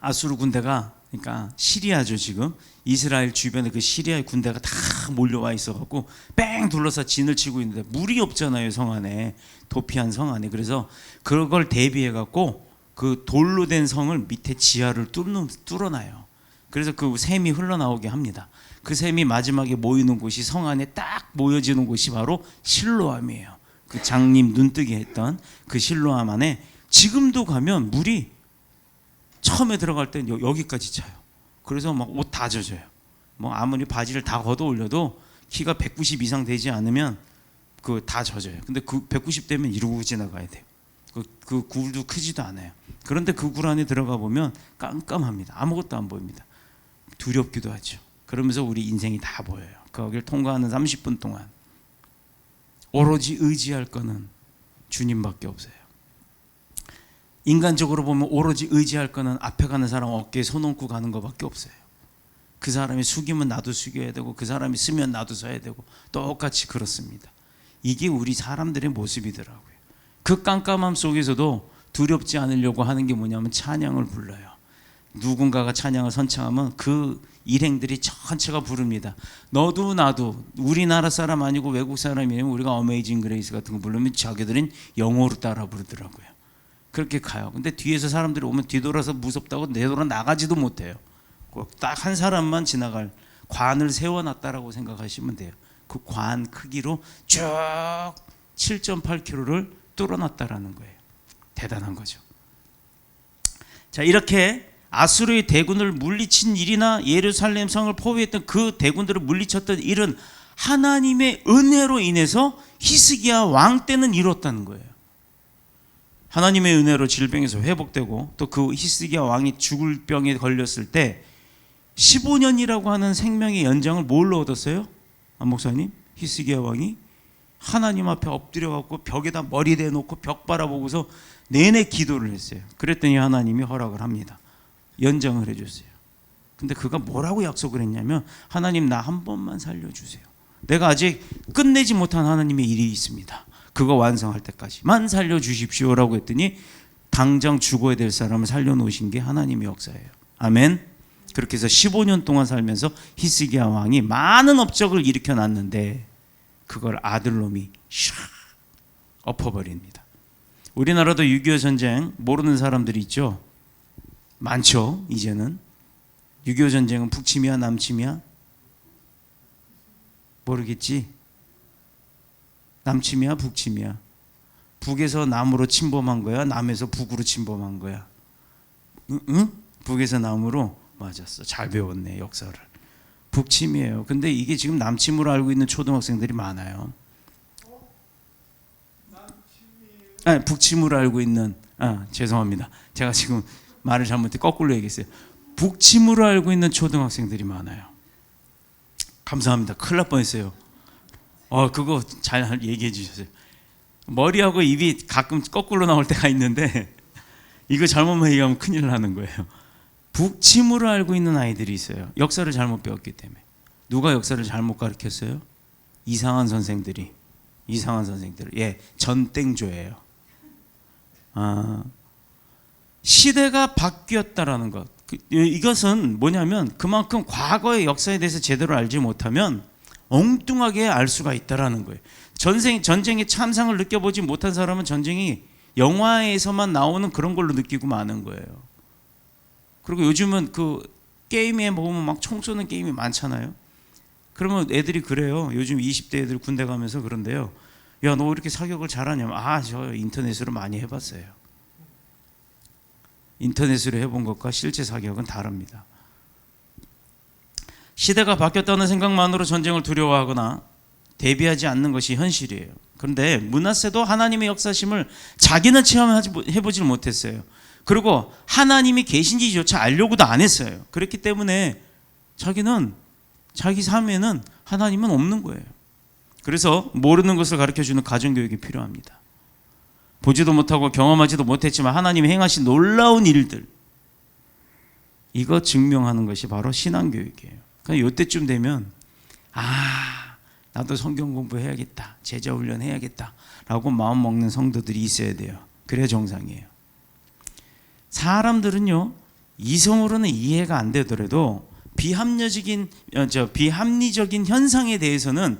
아수르 군대가, 그러니까 시리아죠, 지금 이스라엘 주변에 그 시리아의 군대가 다 몰려와 있어갖고 뺑 둘러서 진을 치고 있는데 물이 없잖아요, 성 안에, 도피한 성 안에. 그래서 그걸 대비해갖고 그 돌로 된 성을 밑에 지하를 뚫어놔요. 그래서 그 샘이 흘러나오게 합니다. 그 샘이 마지막에 모이는 곳이, 성 안에 딱 모여지는 곳이 바로 실로암이에요. 그 장님 눈뜨게 했던 그 실로암 안에 지금도 가면 물이 처음에 들어갈 땐 여기까지 차요. 그래서 막 옷 다 젖어요. 뭐 아무리 바지를 다 걷어 올려도 키가 190 이상 되지 않으면 그 다 젖어요. 근데 그 190 되면 이러고 지나가야 돼요. 그 굴도 크지도 않아요. 그런데 그 굴 안에 들어가 보면 깜깜합니다. 아무것도 안 보입니다. 두렵기도 하죠. 그러면서 우리 인생이 다 보여요. 거기를 통과하는 30분 동안 오로지 의지할 거는 주님밖에 없어요. 인간적으로 보면 오로지 의지할 거는 앞에 가는 사람 어깨에 손 얹고 가는 것밖에 없어요. 그 사람이 숙이면 나도 숙여야 되고, 그 사람이 쓰면 나도 서야 되고, 똑같이 그렇습니다. 이게 우리 사람들의 모습이더라고요. 그 깜깜함 속에서도 두렵지 않으려고 하는 게 뭐냐면 찬양을 불러요. 누군가가 찬양을 선창하면 그 일행들이 전체가 부릅니다. 너도 나도, 우리나라 사람 아니고 외국 사람이면 우리가 어메이징 그레이스 같은 거 부르면 자기들은 영어로 따라 부르더라고요. 그렇게 가요. 근데 뒤에서 사람들이 오면 뒤돌아서 무섭다고 내돌아 나가지도 못해요. 딱 한 사람만 지나갈 관을 세워놨다라고 생각하시면 돼요. 그 관 크기로 쭉 7.8km를 뚫어놨다라는 거예요. 대단한 거죠. 자, 이렇게 아수르의 대군을 물리친 일이나 예루살렘 성을 포위했던 그 대군들을 물리쳤던 일은 하나님의 은혜로 인해서 히스기야 왕 때는 이뤘다는 거예요. 하나님의 은혜로 질병에서 회복되고, 또 그 히스기야 왕이 죽을 병에 걸렸을 때 15년이라고 하는 생명의 연장을 뭘로 얻었어요? 안 목사님? 히스기야 왕이 하나님 앞에 엎드려 갖고 벽에다 머리 대놓고 벽 바라보고서 내내 기도를 했어요. 그랬더니 하나님이 허락을 합니다. 연장을 해줬어요. 근데 그가 뭐라고 약속을 했냐면, 하나님 나 한 번만 살려주세요. 내가 아직 끝내지 못한 하나님의 일이 있습니다. 그거 완성할 때까지만 살려주십시오라고 했더니 당장 죽어야 될 사람을 살려놓으신 게 하나님의 역사예요. 아멘. 그렇게 해서 15년 동안 살면서 히스기야 왕이 많은 업적을 일으켜놨는데 그걸 아들놈이 샥 엎어버립니다. 우리나라도 6.25 전쟁 모르는 사람들이 있죠. 많죠. 이제는 6.25 전쟁은 북침이야 남침이야? 모르겠지. 남침이야 북침이야? 북에서 남으로 침범한 거야? 남에서 북으로 침범한 거야? 응? 북에서 남으로? 맞았어. 잘 배웠네, 역사를. 북침이에요. 근데 이게 지금 남침으로 알고 있는 초등학생들이 많아요. 아니, 북침으로 알고 있는, 죄송합니다. 제가 지금 말을 잘못해 거꾸로 얘기했어요. 북침으로 알고 있는 초등학생들이 많아요. 감사합니다. 큰일 날 뻔했어요. 그거 잘 얘기해 주셨어요. 머리하고 입이 가끔 거꾸로 나올 때가 있는데 이거 잘못만 얘기하면 큰일 나는 거예요. 북침으로 알고 있는 아이들이 있어요. 역사를 잘못 배웠기 때문에. 누가 역사를 잘못 가르쳤어요? 이상한 선생들이. 예, 전땡조예요. 시대가 바뀌었다라는 것. 이것은 뭐냐면 그만큼 과거의 역사에 대해서 제대로 알지 못하면 엉뚱하게 알 수가 있다라는 거예요. 전쟁의 참상을 느껴보지 못한 사람은 전쟁이 영화에서만 나오는 그런 걸로 느끼고 마는 거예요. 그리고 요즘은 그 게임에 보면 막 총 쏘는 게임이 많잖아요. 그러면 애들이 그래요. 요즘 20대 애들 군대 가면서 그런데요. 야, 너 왜 이렇게 사격을 잘하냐면, 저 인터넷으로 많이 해봤어요. 인터넷으로 해본 것과 실제 사격은 다릅니다. 시대가 바뀌었다는 생각만으로 전쟁을 두려워하거나 대비하지 않는 것이 현실이에요. 그런데 므낫세도 하나님의 역사심을 자기는 체험해보질 못했어요. 그리고 하나님이 계신지조차 알려고도 안 했어요. 그렇기 때문에 자기는 자기 삶에는 하나님은 없는 거예요. 그래서 모르는 것을 가르쳐주는 가정교육이 필요합니다. 보지도 못하고 경험하지도 못했지만 하나님이 행하신 놀라운 일들, 이거 증명하는 것이 바로 신앙교육이에요. 그러니까 이때쯤 되면 나도 성경 공부해야겠다, 제자 훈련 해야겠다라고 마음 먹는 성도들이 있어야 돼요. 그래야 정상이에요. 사람들은요, 이성으로는 이해가 안 되더라도 비합리적인 현상에 대해서는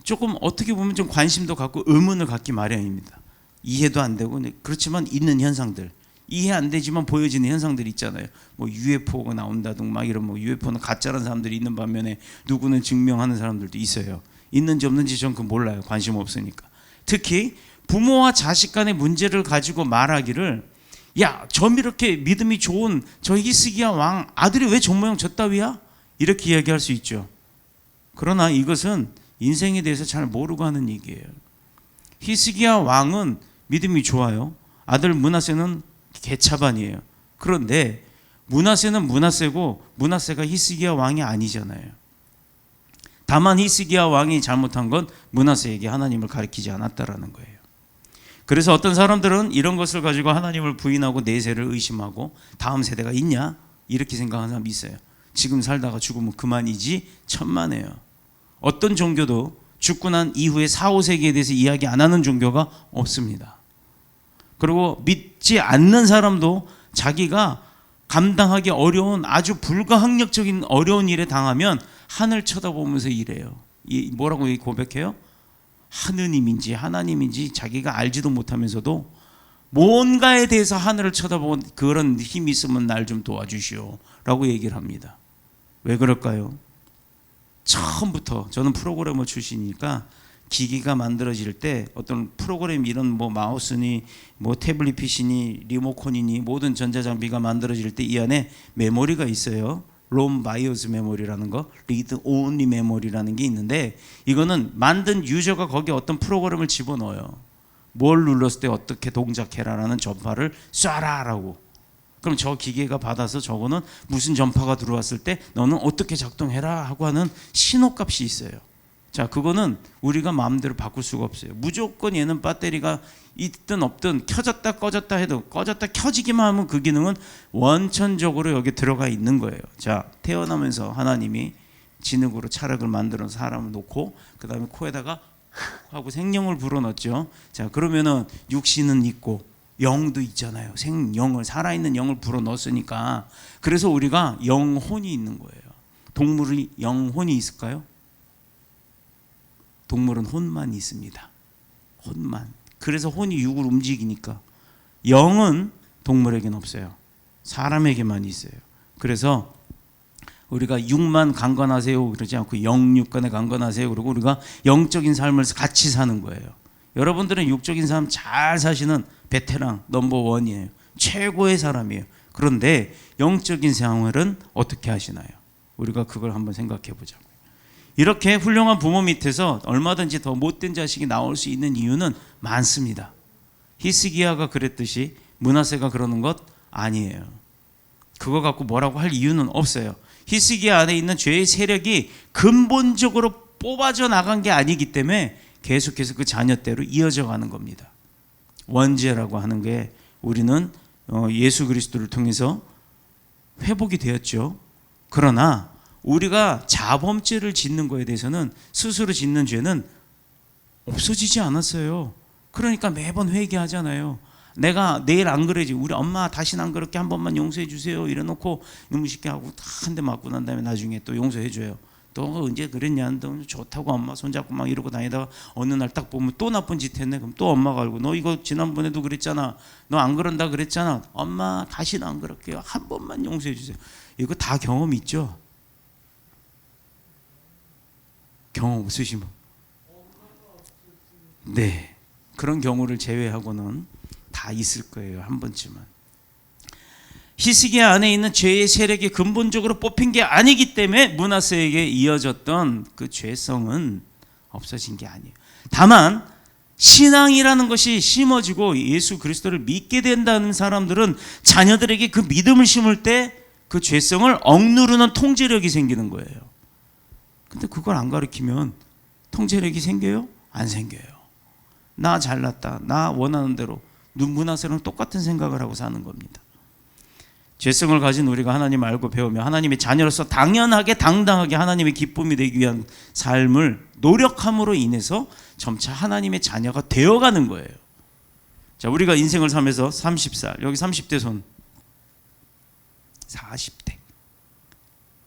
조금 어떻게 보면 좀 관심도 갖고 의문을 갖기 마련입니다. 이해도 안 되고, 그렇지만 있는 현상들, 이해 안 되지만 보여지는 현상들이 있잖아요. 뭐 UFO가 나온다든가 막 이런, 뭐 UFO는 가짜라는 사람들이 있는 반면에 누구는 증명하는 사람들도 있어요. 있는지 없는지 전 그거 몰라요. 관심 없으니까. 특히 부모와 자식 간의 문제를 가지고 말하기를, 야, 저 이렇게 믿음이 좋은 저 히스기야 왕 아들이 왜 저 모양 저 따위야? 이렇게 이야기할 수 있죠. 그러나 이것은 인생에 대해서 잘 모르고 하는 얘기예요. 히스기야 왕은 믿음이 좋아요. 아들 므낫세는 개차반이에요. 그런데 므낫세는 므낫세고 므낫세가 히스기야 왕이 아니잖아요. 다만 히스기야 왕이 잘못한 건 므낫세에게 하나님을 가리키지 않았다라는 거예요. 그래서 어떤 사람들은 이런 것을 가지고 하나님을 부인하고 내세를 의심하고 다음 세대가 있냐? 이렇게 생각하는 사람이 있어요. 지금 살다가 죽으면 그만이지 천만에요. 어떤 종교도 죽고 난 이후에 4, 5세기에 대해서 이야기 안 하는 종교가 없습니다. 그리고 믿지 않는 사람도 자기가 감당하기 어려운 아주 불가항력적인 어려운 일에 당하면 하늘 쳐다보면서 이래요. 뭐라고 고백해요? 하느님인지 하나님인지 자기가 알지도 못하면서도 뭔가에 대해서 하늘을 쳐다보는 그런 힘이 있으면 날 좀 도와주시오 라고 얘기를 합니다. 왜 그럴까요? 처음부터 저는 프로그래머 출신이니까 기기가 만들어질 때 어떤 프로그램 이런 뭐 마우스니 뭐 태블릿 PC니 리모컨이니 모든 전자장비가 만들어질 때 이 안에 메모리가 있어요. 롬 바이오스 메모리라는 거, 리드 온리 메모리라는 게 있는데, 이거는 만든 유저가 거기에 어떤 프로그램을 집어넣어요. 뭘 눌렀을 때 어떻게 동작해라라는 전파를 쏴라라고. 그럼 저 기계가 받아서 저거는 무슨 전파가 들어왔을 때 너는 어떻게 작동해라 하고 하는 신호값이 있어요. 자, 그거는 우리가 마음대로 바꿀 수가 없어요. 무조건 얘는 배터리가 있든 없든 켜졌다 꺼졌다 해도 꺼졌다 켜지기만 하면 그 기능은 원천적으로 여기 들어가 있는 거예요. 자, 태어나면서 하나님이 진흙으로 찰흙을 만들어 사람을 놓고 그 다음에 코에다가 하고 생명을 불어넣었죠. 자, 그러면은 육신은 있고 영도 있잖아요. 생영을, 살아있는 영을 불어넣었으니까. 그래서 우리가 영혼이 있는 거예요. 동물이 영혼이 있을까요? 동물은 혼만 있습니다. 혼만. 그래서 혼이 육을 움직이니까. 영은 동물에게는 없어요. 사람에게만 있어요. 그래서 우리가 육만 강건하세요 그러지 않고 영육간에 강건하세요 그러고 우리가 영적인 삶을 같이 사는 거예요. 여러분들은 육적인 삶 잘 사시는 베테랑 넘버원이에요. 최고의 사람이에요. 그런데 영적인 생활은 어떻게 하시나요? 우리가 그걸 한번 생각해 보자고요. 이렇게 훌륭한 부모 밑에서 얼마든지 더 못된 자식이 나올 수 있는 이유는 많습니다. 히스기야가 그랬듯이 므낫세가 그러는 것 아니에요. 그거 갖고 뭐라고 할 이유는 없어요. 히스기야 안에 있는 죄의 세력이 근본적으로 뽑아져 나간 게 아니기 때문에 계속해서 그 자녀대로 이어져 가는 겁니다. 원죄라고 하는 게 우리는 예수 그리스도를 통해서 회복이 되었죠. 그러나 우리가 자범죄를 짓는 거에 대해서는 스스로 짓는 죄는 없어지지 않았어요. 그러니까 매번 회개하잖아요. 내가 내일 안 그러지, 우리 엄마 다시는 안 그렇게 한 번만 용서해 주세요 이래놓고 너무 쉽게 하고 다 한 대 맞고 난 다음에 나중에 또 용서해 줘요. 또 언제 그랬냐, 너 좋다고 엄마 손잡고 막 이러고 다니다가 어느 날 딱 보면 또 나쁜 짓 했네. 그럼 또 엄마가 알고, 너 이거 지난번에도 그랬잖아, 너 안 그런다 그랬잖아, 엄마 다시는 안 그럴게요, 한 번만 용서해 주세요. 이거 다 경험 있죠? 경험 없으시면 네, 그런 경우를 제외하고는 다 있을 거예요. 한 번쯤은. 히스기야 안에 있는 죄의 세력이 근본적으로 뽑힌 게 아니기 때문에 므낫세에게 이어졌던 그 죄성은 없어진 게 아니에요. 다만 신앙이라는 것이 심어지고 예수 그리스도를 믿게 된다는 사람들은 자녀들에게 그 믿음을 심을 때 그 죄성을 억누르는 통제력이 생기는 거예요. 근데 그걸 안 가르치면 통제력이 생겨요? 안 생겨요. 나 잘났다, 나 원하는 대로, 므낫세랑 똑같은 생각을 하고 사는 겁니다. 죄성을 가진 우리가 하나님 알고 배우며 하나님의 자녀로서 당연하게 당당하게 하나님의 기쁨이 되기 위한 삶을 노력함으로 인해서 점차 하나님의 자녀가 되어가는 거예요. 자, 우리가 인생을 살면서 30살, 여기 30대 손,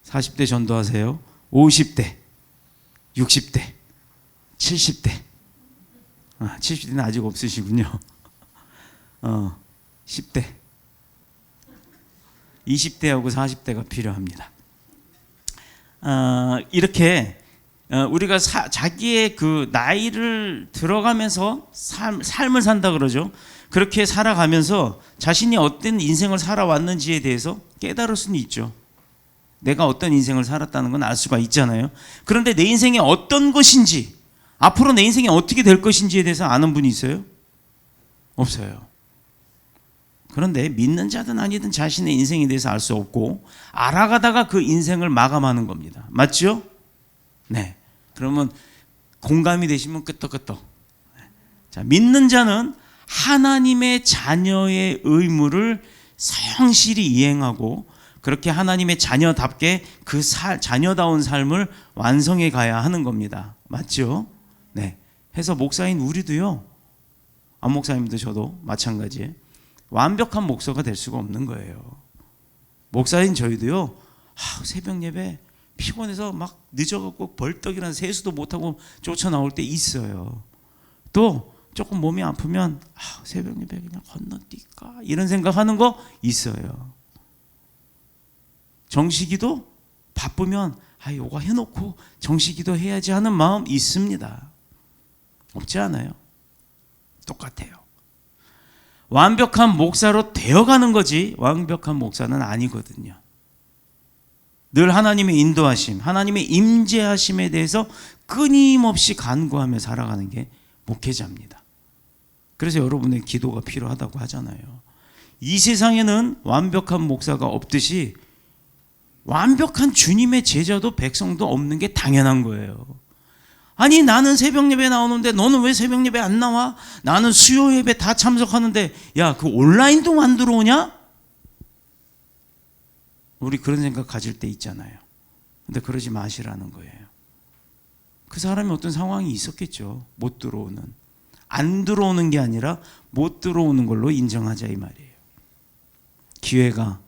40대 전도하세요. 50대, 60대, 70대. 70대는 아직 없으시군요. 10대, 20대하고 40대가 필요합니다. 이렇게 우리가 자기의 그 나이를 들어가면서 삶을 산다 그러죠. 그렇게 살아가면서 자신이 어떤 인생을 살아왔는지에 대해서 깨달을 수는 있죠. 내가 어떤 인생을 살았다는 건 알 수가 있잖아요. 그런데 내 인생이 어떤 것인지, 앞으로 내 인생이 어떻게 될 것인지에 대해서 아는 분이 있어요? 없어요. 그런데 믿는 자든 아니든 자신의 인생에 대해서 알 수 없고 알아가다가 그 인생을 마감하는 겁니다. 맞죠? 네. 그러면 공감이 되시면 끄떡끄떡. 자, 믿는 자는 하나님의 자녀의 의무를 성실히 이행하고 그렇게 하나님의 자녀답게 그 자녀다운 삶을 완성해 가야 하는 겁니다. 맞죠? 네. 해서 목사인 우리도요, 안 목사님도 저도 마찬가지예요. 완벽한 목사가 될 수가 없는 거예요. 목사인 저희도요, 새벽 예배 피곤해서 막 늦어갖고 벌떡 일어나서 세수도 못하고 쫓아나올 때 있어요. 또 조금 몸이 아프면 새벽 예배 그냥 건너뛸까 이런 생각하는 거 있어요. 정식이도 바쁘면 요거 해놓고 정식이도 해야지 하는 마음 있습니다. 없지 않아요? 똑같아요. 완벽한 목사로 되어가는 거지 완벽한 목사는 아니거든요. 늘 하나님의 인도하심, 하나님의 임재하심에 대해서 끊임없이 간구하며 살아가는 게 목회자입니다. 그래서 여러분의 기도가 필요하다고 하잖아요. 이 세상에는 완벽한 목사가 없듯이 완벽한 주님의 제자도 백성도 없는 게 당연한 거예요. 아니 나는 새벽 예배 나오는데 너는 왜 새벽 예배 안 나와? 나는 수요 예배 다 참석하는데 야, 그 온라인도 안 들어오냐? 우리 그런 생각 가질 때 있잖아요. 근데 그러지 마시라는 거예요. 그 사람이 어떤 상황이 있었겠죠. 못 들어오는. 안 들어오는 게 아니라 못 들어오는 걸로 인정하자 이 말이에요. 기회가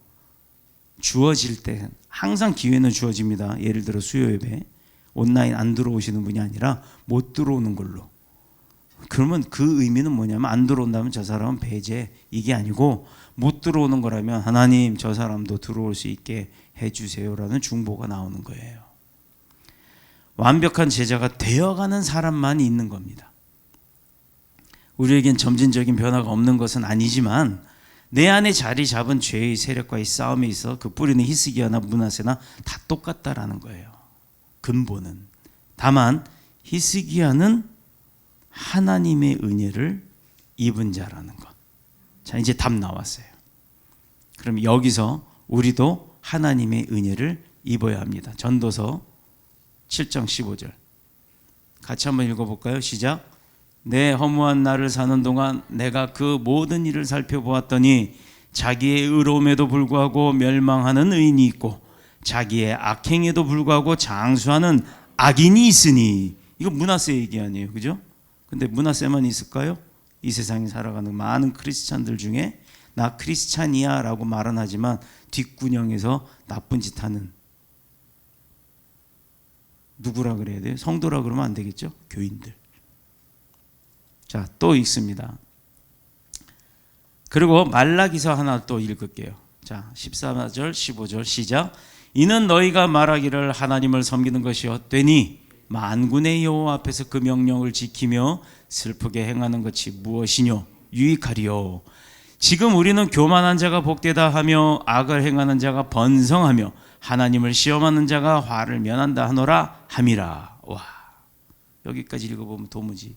주어질 때 항상 기회는 주어집니다. 예를 들어 수요 예배 온라인 안 들어오시는 분이 아니라 못 들어오는 걸로. 그러면 그 의미는 뭐냐면 안 들어온다면 저 사람은 배제 이게 아니고 못 들어오는 거라면 하나님 저 사람도 들어올 수 있게 해주세요라는 중보가 나오는 거예요. 완벽한 제자가 되어가는 사람만 있는 겁니다. 우리에겐 점진적인 변화가 없는 것은 아니지만 내 안에 자리 잡은 죄의 세력과의 싸움에 있어 그 뿌리는 히스기야나 므낫세나 다 똑같다라는 거예요. 근본은. 다만 히스기야는 하나님의 은혜를 입은 자라는 것. 자, 이제 답 나왔어요. 그럼 여기서 우리도 하나님의 은혜를 입어야 합니다. 전도서 7장 15절 같이 한번 읽어볼까요? 시작. 내 허무한 날을 사는 동안 내가 그 모든 일을 살펴보았더니 자기의 의로움에도 불구하고 멸망하는 의인이 있고 자기의 악행에도 불구하고 장수하는 악인이 있으니. 이거 므낫세 얘기 아니에요, 그죠? 근데 므낫세만 있을까요? 이 세상에 살아가는 많은 크리스찬들 중에 나 크리스찬이야 라고 말은 하지만 뒷구녕에서 나쁜 짓 하는 누구라 그래야 돼요? 성도라 그러면 안 되겠죠? 교인들. 자, 또 읽습니다. 그리고 말라기서 하나 또 읽을게요. 자, 14절 15절 시작. 이는 너희가 말하기를 하나님을 섬기는 것이었되니 만군의 여호와 앞에서 그 명령을 지키며 슬프게 행하는 것이 무엇이뇨? 유익하리요. 지금 우리는 교만한 자가 복되다 하며 악을 행하는 자가 번성하며 하나님을 시험하는 자가 화를 면한다 하노라 함이라. 와, 여기까지 읽어보면 도무지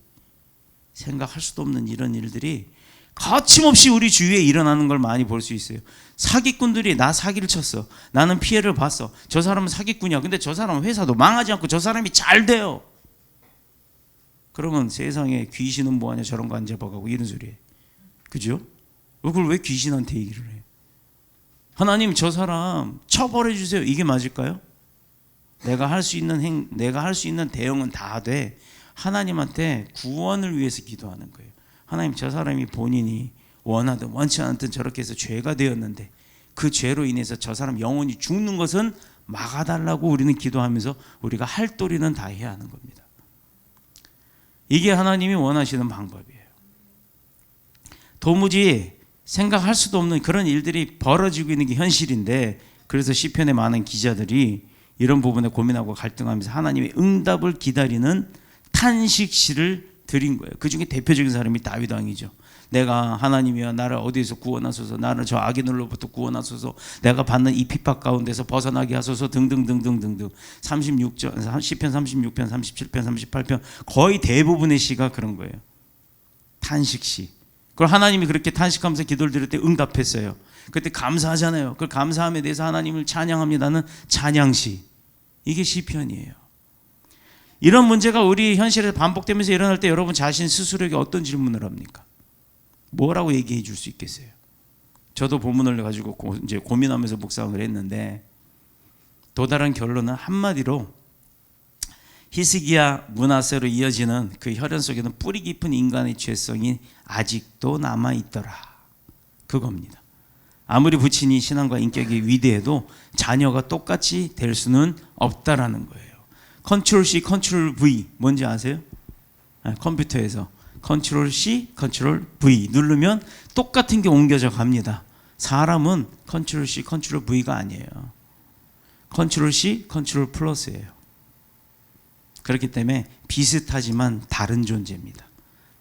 생각할 수도 없는 이런 일들이 거침없이 우리 주위에 일어나는 걸 많이 볼 수 있어요. 사기꾼들이 나 사기를 쳤어. 나는 피해를 봤어. 저 사람은 사기꾼이야. 근데 저 사람은 회사도 망하지 않고 저 사람이 잘 돼요. 그러면 세상에 귀신은 뭐하냐 저런 거 안 잡아가고 이런 소리예요. 그죠? 그걸 왜 귀신한테 얘기를 해? 하나님 저 사람 처벌해 주세요. 이게 맞을까요? 내가 할 수 있는 대응은 다 돼. 하나님한테 구원을 위해서 기도하는 거예요. 하나님 저 사람이 본인이 원하든 원치 않든 저렇게 해서 죄가 되었는데 그 죄로 인해서 저 사람 영혼이 죽는 것은 막아달라고 우리는 기도하면서 우리가 할 도리는 다 해야 하는 겁니다. 이게 하나님이 원하시는 방법이에요. 도무지 생각할 수도 없는 그런 일들이 벌어지고 있는 게 현실인데, 그래서 시편의 많은 기자들이 이런 부분에 고민하고 갈등하면서 하나님의 응답을 기다리는 탄식시를 드린 거예요. 그 중에 대표적인 사람이 다윗 왕이죠. 내가 하나님이여 나를 어디에서 구원하소서, 나를 저 악인으로부터 구원하소서, 내가 받는 이 핍박 가운데서 벗어나게 하소서 등등등등등등. 36편, 시편 36편, 37편, 38편 거의 대부분의 시가 그런 거예요. 탄식시. 그걸 하나님이 그렇게 탄식하면서 기도를 드릴 때 응답했어요. 그때 감사하잖아요. 그 감사함에 대해서 하나님을 찬양합니다는 찬양시. 이게 시편이에요. 이런 문제가 우리 현실에서 반복되면서 일어날 때 여러분 자신 스스로에게 어떤 질문을 합니까? 뭐라고 얘기해 줄 수 있겠어요? 저도 본문을 가지고 이제 고민하면서 묵상을 했는데 도달한 결론은 한마디로 히스기야 므낫세로 이어지는 그 혈연 속에는 뿌리 깊은 인간의 죄성이 아직도 남아 있더라. 그겁니다. 아무리 부친이 신앙과 인격이 위대해도 자녀가 똑같이 될 수는 없다라는 거예요. 컨트롤 C, 컨트롤 V 뭔지 아세요? 컴퓨터에서 컨트롤 C, 컨트롤 V 누르면 똑같은 게 옮겨져 갑니다. 사람은 컨트롤 C, 컨트롤 V가 아니에요. 컨트롤 C, 컨트롤 플러스예요. 그렇기 때문에 비슷하지만 다른 존재입니다.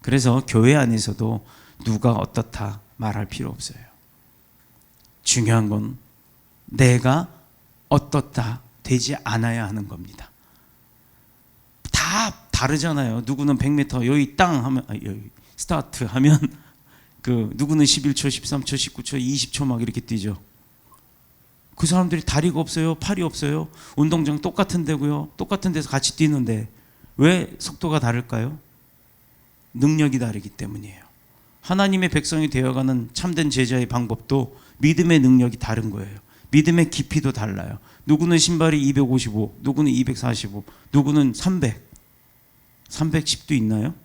그래서 교회 안에서도 누가 어떻다 말할 필요 없어요. 중요한 건 내가 어떻다 되지 않아야 하는 겁니다. 다 다르잖아요. 누구는 100m 여기 땅 하면 여기 스타트 하면 그 누구는 11초, 13초, 19초, 20초 막 이렇게 뛰죠. 그 사람들이 다리가 없어요, 팔이 없어요. 운동장 똑같은 데고요. 똑같은 데서 같이 뛰는데 왜 속도가 다를까요? 능력이 다르기 때문이에요. 하나님의 백성이 되어가는 참된 제자의 방법도 믿음의 능력이 다른 거예요. 믿음의 깊이도 달라요. 누구는 신발이 255, 누구는 245, 누구는 300, 310도 있나요?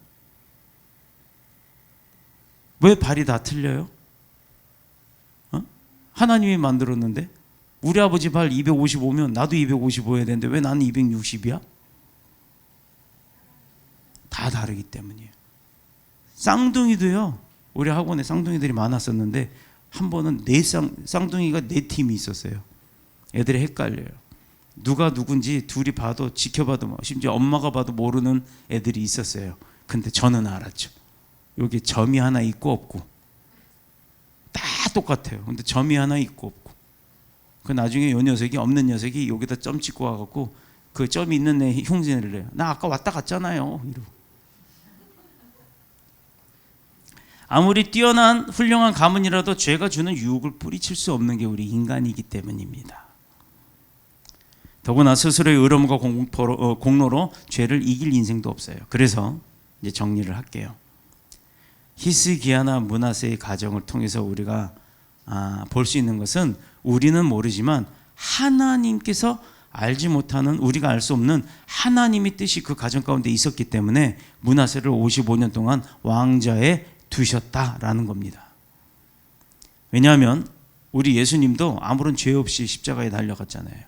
왜 발이 다 틀려요? 하나님이 만들었는데 우리 아버지 발 255면 나도 255 해야 되는데 왜 나는 260이야? 다 다르기 때문이에요. 쌍둥이도요. 우리 학원에 쌍둥이들이 많았었는데 한 번은 쌍둥이가 4팀이 있었어요. 애들이 헷갈려요. 누가 누군지 둘이 봐도 지켜봐도 심지어 엄마가 봐도 모르는 애들이 있었어요. 근데 저는 알았죠. 여기 점이 하나 있고 없고 다 똑같아요. 근데 점이 하나 있고 없고 그 나중에 요 녀석이 없는 녀석이 여기다 점 찍고 와갖고 그 점이 있는 애 흉내를 내요. 나 아까 왔다 갔잖아요. 이러고. 아무리 뛰어난 훌륭한 가문이라도 죄가 주는 유혹을 뿌리칠 수 없는 게 우리 인간이기 때문입니다. 더구나 스스로의 의로움과 공로로 죄를 이길 인생도 없어요. 그래서 이제 정리를 할게요. 히스기야나 므낫세의 가정을 통해서 우리가 볼 수 있는 것은 우리는 모르지만 하나님께서 알지 못하는 우리가 알 수 없는 하나님의 뜻이 그 가정 가운데 있었기 때문에 므낫세를 55년 동안 왕좌에 두셨다라는 겁니다. 왜냐하면 우리 예수님도 아무런 죄 없이 십자가에 달려갔잖아요.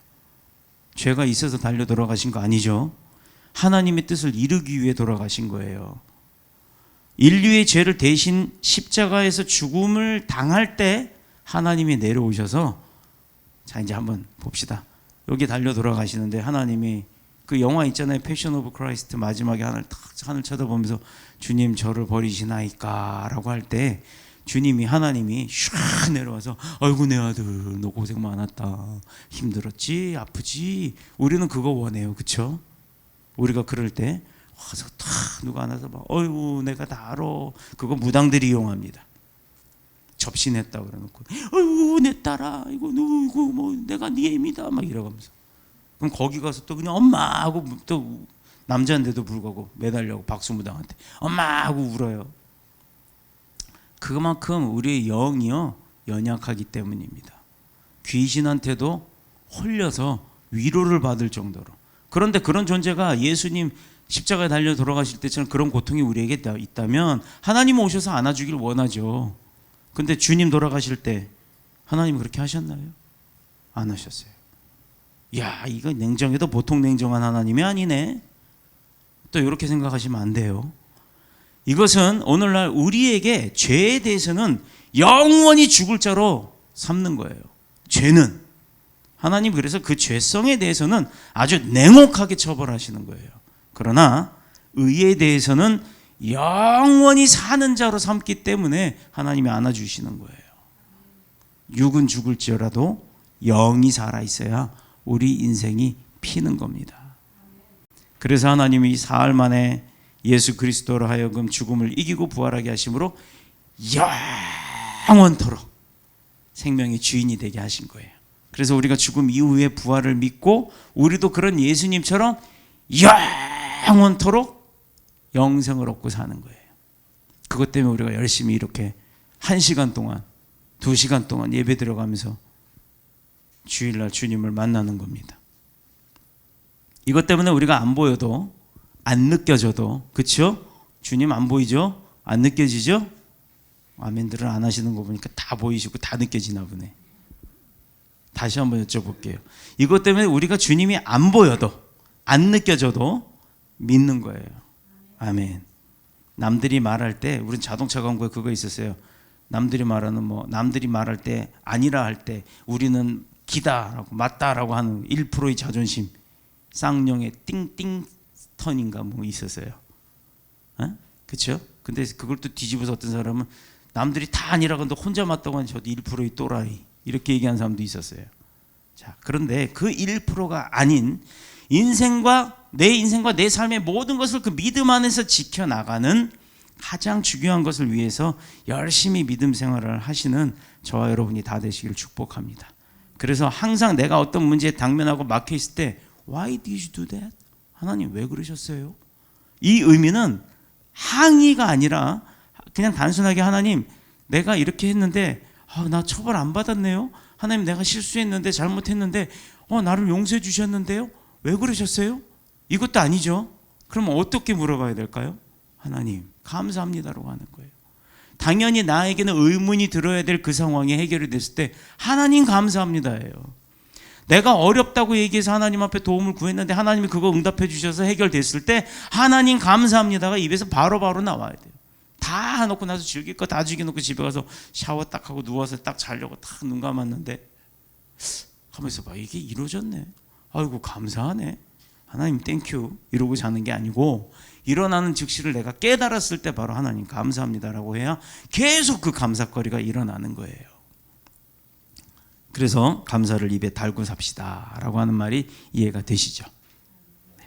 죄가 있어서 달려 돌아가신 거 아니죠. 하나님의 뜻을 이루기 위해 돌아가신 거예요. 인류의 죄를 대신 십자가에서 죽음을 당할 때 하나님이 내려오셔서 자 이제 한번 봅시다. 여기 달려 돌아가시는데 하나님이 그 영화 있잖아요. 패션 오브 크라이스트 마지막에 하늘 쳐다보면서 주님 저를 버리시나이까 라고 할 때 주님이 하나님이 슉 내려와서 아이고 내 아들 너 고생 많았다. 힘들었지 아프지. 우리는 그거 원해요. 그렇죠? 우리가 그럴 때 와서 탁 누가 안아서 막 어이구 내가 다 알아. 그거 무당들이 이용합니다. 접신했다 그래놓고 어이구 내 딸아 이거 누구 뭐 내가 네 애입니다 막 이러면서 그럼 거기 가서 또 그냥 엄마 하고 또 남자인데도 불구하고 매달려고 박수무당한테 엄마 하고 울어요. 그만큼 우리의 영이요 연약하기 때문입니다. 귀신한테도 홀려서 위로를 받을 정도로. 그런데 그런 존재가 예수님 십자가에 달려 돌아가실 때처럼 그런 고통이 우리에게 있다면 하나님 오셔서 안아주길 원하죠. 근데 주님 돌아가실 때 하나님 그렇게 하셨나요? 안 하셨어요. 야, 이거 냉정해도 보통 냉정한 하나님이 아니네. 또 이렇게 생각하시면 안 돼요. 이것은 오늘날 우리에게 죄에 대해서는 영원히 죽을 자로 삼는 거예요. 죄는. 하나님 그래서 그 죄성에 대해서는 아주 냉혹하게 처벌하시는 거예요. 그러나 의에 대해서는 영원히 사는 자로 삼기 때문에 하나님이 안아주시는 거예요. 육은 죽을지어라도 영이 살아있어야 우리 인생이 피는 겁니다. 그래서 하나님이 사흘 만에 예수 그리스도로 하여금 죽음을 이기고 부활하게 하심으로 영원토록 생명의 주인이 되게 하신 거예요. 그래서 우리가 죽음 이후에 부활을 믿고 우리도 그런 예수님처럼 영원토록 영생을 얻고 사는 거예요. 그것 때문에 우리가 열심히 이렇게 1시간 동안 2시간 동안 예배 들어가면서 주일날 주님을 만나는 겁니다. 이것 때문에 우리가 안 보여도 안 느껴져도, 그렇죠? 주님 안 보이죠? 안 느껴지죠? 아멘들을 안 하시는 거 보니까 다 보이시고 다 느껴지나 보네. 다시 한번 여쭤볼게요. 이것 때문에 우리가 주님이 안 보여도 안 느껴져도 믿는 거예요. 아멘. 남들이 말할 때, 우린 자동차 광고에 그거 있었어요. 남들이 말하는 남들이 말할 때 아니라 할 때 우리는 기다라고 맞다라고 하는 1%의 자존심, 쌍용의 띵띵턴인가 있었어요. 그렇죠? 근데 그걸 또 뒤집어서 어떤 사람은 남들이 다 아니라고 하는데 혼자 맞다고 하는 저도 1%의 또라이 이렇게 얘기하는 사람도 있었어요. 자, 그런데 그 1%가 아닌 내 인생과 내 삶의 모든 것을 그 믿음 안에서 지켜나가는 가장 중요한 것을 위해서 열심히 믿음 생활을 하시는 저와 여러분이 다 되시길 축복합니다. 그래서 항상 내가 어떤 문제에 당면하고 막혀 있을 때 Why did you do that? 하나님 왜 그러셨어요? 이 의미는 항의가 아니라 그냥 단순하게 하나님 내가 이렇게 했는데 나 처벌 안 받았네요. 하나님 내가 실수했는데 잘못했는데 나를 용서해 주셨는데요. 왜 그러셨어요? 이것도 아니죠. 그럼 어떻게 물어봐야 될까요? 하나님 감사합니다라고 하는 거예요. 당연히 나에게는 의문이 들어야 될 그 상황이 해결이 됐을 때 하나님 감사합니다예요. 내가 어렵다고 얘기해서 하나님 앞에 도움을 구했는데 하나님이 그거 응답해 주셔서 해결됐을 때 하나님 감사합니다가 입에서 바로바로 나와야 돼요. 다 해놓고 나서 즐길 거 다 즐겨놓고 집에 가서 샤워 딱 하고 누워서 딱 자려고 딱 눈 감았는데 가만히 있어봐, 이게 이루어졌네. 아이고 감사하네. 하나님 땡큐 이러고 자는 게 아니고 일어나는 즉시를 내가 깨달았을 때 바로 하나님 감사합니다라고 해야 계속 그 감사거리가 일어나는 거예요. 그래서 감사를 입에 달고 삽시다라고 하는 말이 이해가 되시죠?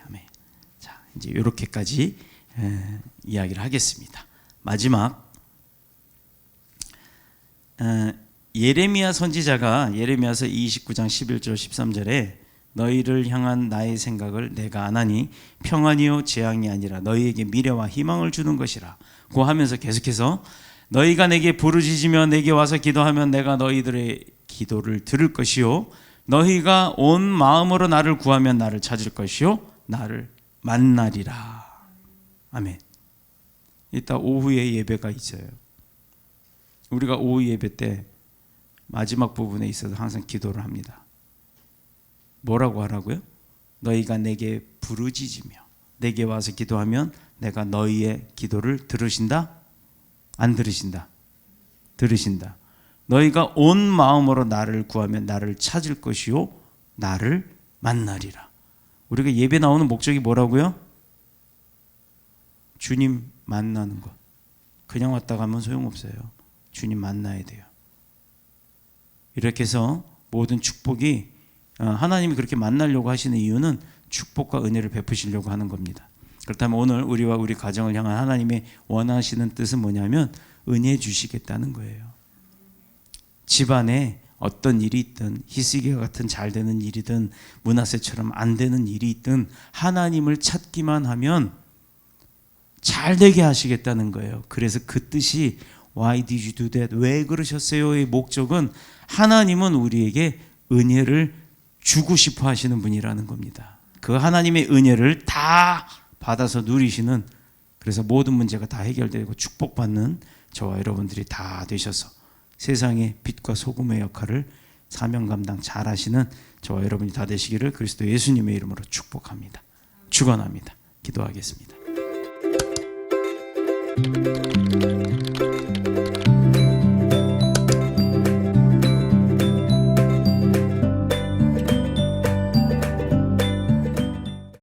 네, 자, 이제 이렇게까지 이야기를 하겠습니다. 마지막 예레미야 선지자가 예레미야서 29장 11절 13절에 너희를 향한 나의 생각을 내가 아나니 평안이요 재앙이 아니라 너희에게 미래와 희망을 주는 것이라 고 하면서 계속해서 너희가 내게 부르짖으며 내게 와서 기도하면 내가 너희들의 기도를 들을 것이요 너희가 온 마음으로 나를 구하면 나를 찾을 것이요 나를 만나리라. 아멘. 이따 오후에 예배가 있어요. 우리가 오후 예배 때 마지막 부분에 있어서 항상 기도를 합니다. 뭐라고 하라고요? 너희가 내게 부르짖으며 내게 와서 기도하면 내가 너희의 기도를 들으신다? 안 들으신다? 들으신다. 너희가 온 마음으로 나를 구하면 나를 찾을 것이요 나를 만나리라. 우리가 예배 나오는 목적이 뭐라고요? 주님 만나는 것. 그냥 왔다 가면 소용없어요. 주님 만나야 돼요. 이렇게 해서 모든 축복이 하나님이 그렇게 만나려고 하시는 이유는 축복과 은혜를 베푸시려고 하는 겁니다. 그렇다면 오늘 우리와 우리 가정을 향한 하나님의 원하시는 뜻은 뭐냐면 은혜 주시겠다는 거예요. 집안에 어떤 일이 있든 히스기야 같은 잘 되는 일이든 므낫세처럼 안 되는 일이 있든 하나님을 찾기만 하면 잘 되게 하시겠다는 거예요. 그래서 그 뜻이 Why did you do that? 왜 그러셨어요의 목적은 하나님은 우리에게 은혜를 주고 싶어 하시는 분이라는 겁니다. 그 하나님의 은혜를 다 받아서 누리시는, 그래서 모든 문제가 다 해결되고 축복받는 저와 여러분들이 다 되셔서 세상의 빛과 소금의 역할을 사명 감당 잘 하시는 저와 여러분이 다 되시기를 그리스도 예수님의 이름으로 축복합니다. 축원합니다. 기도하겠습니다.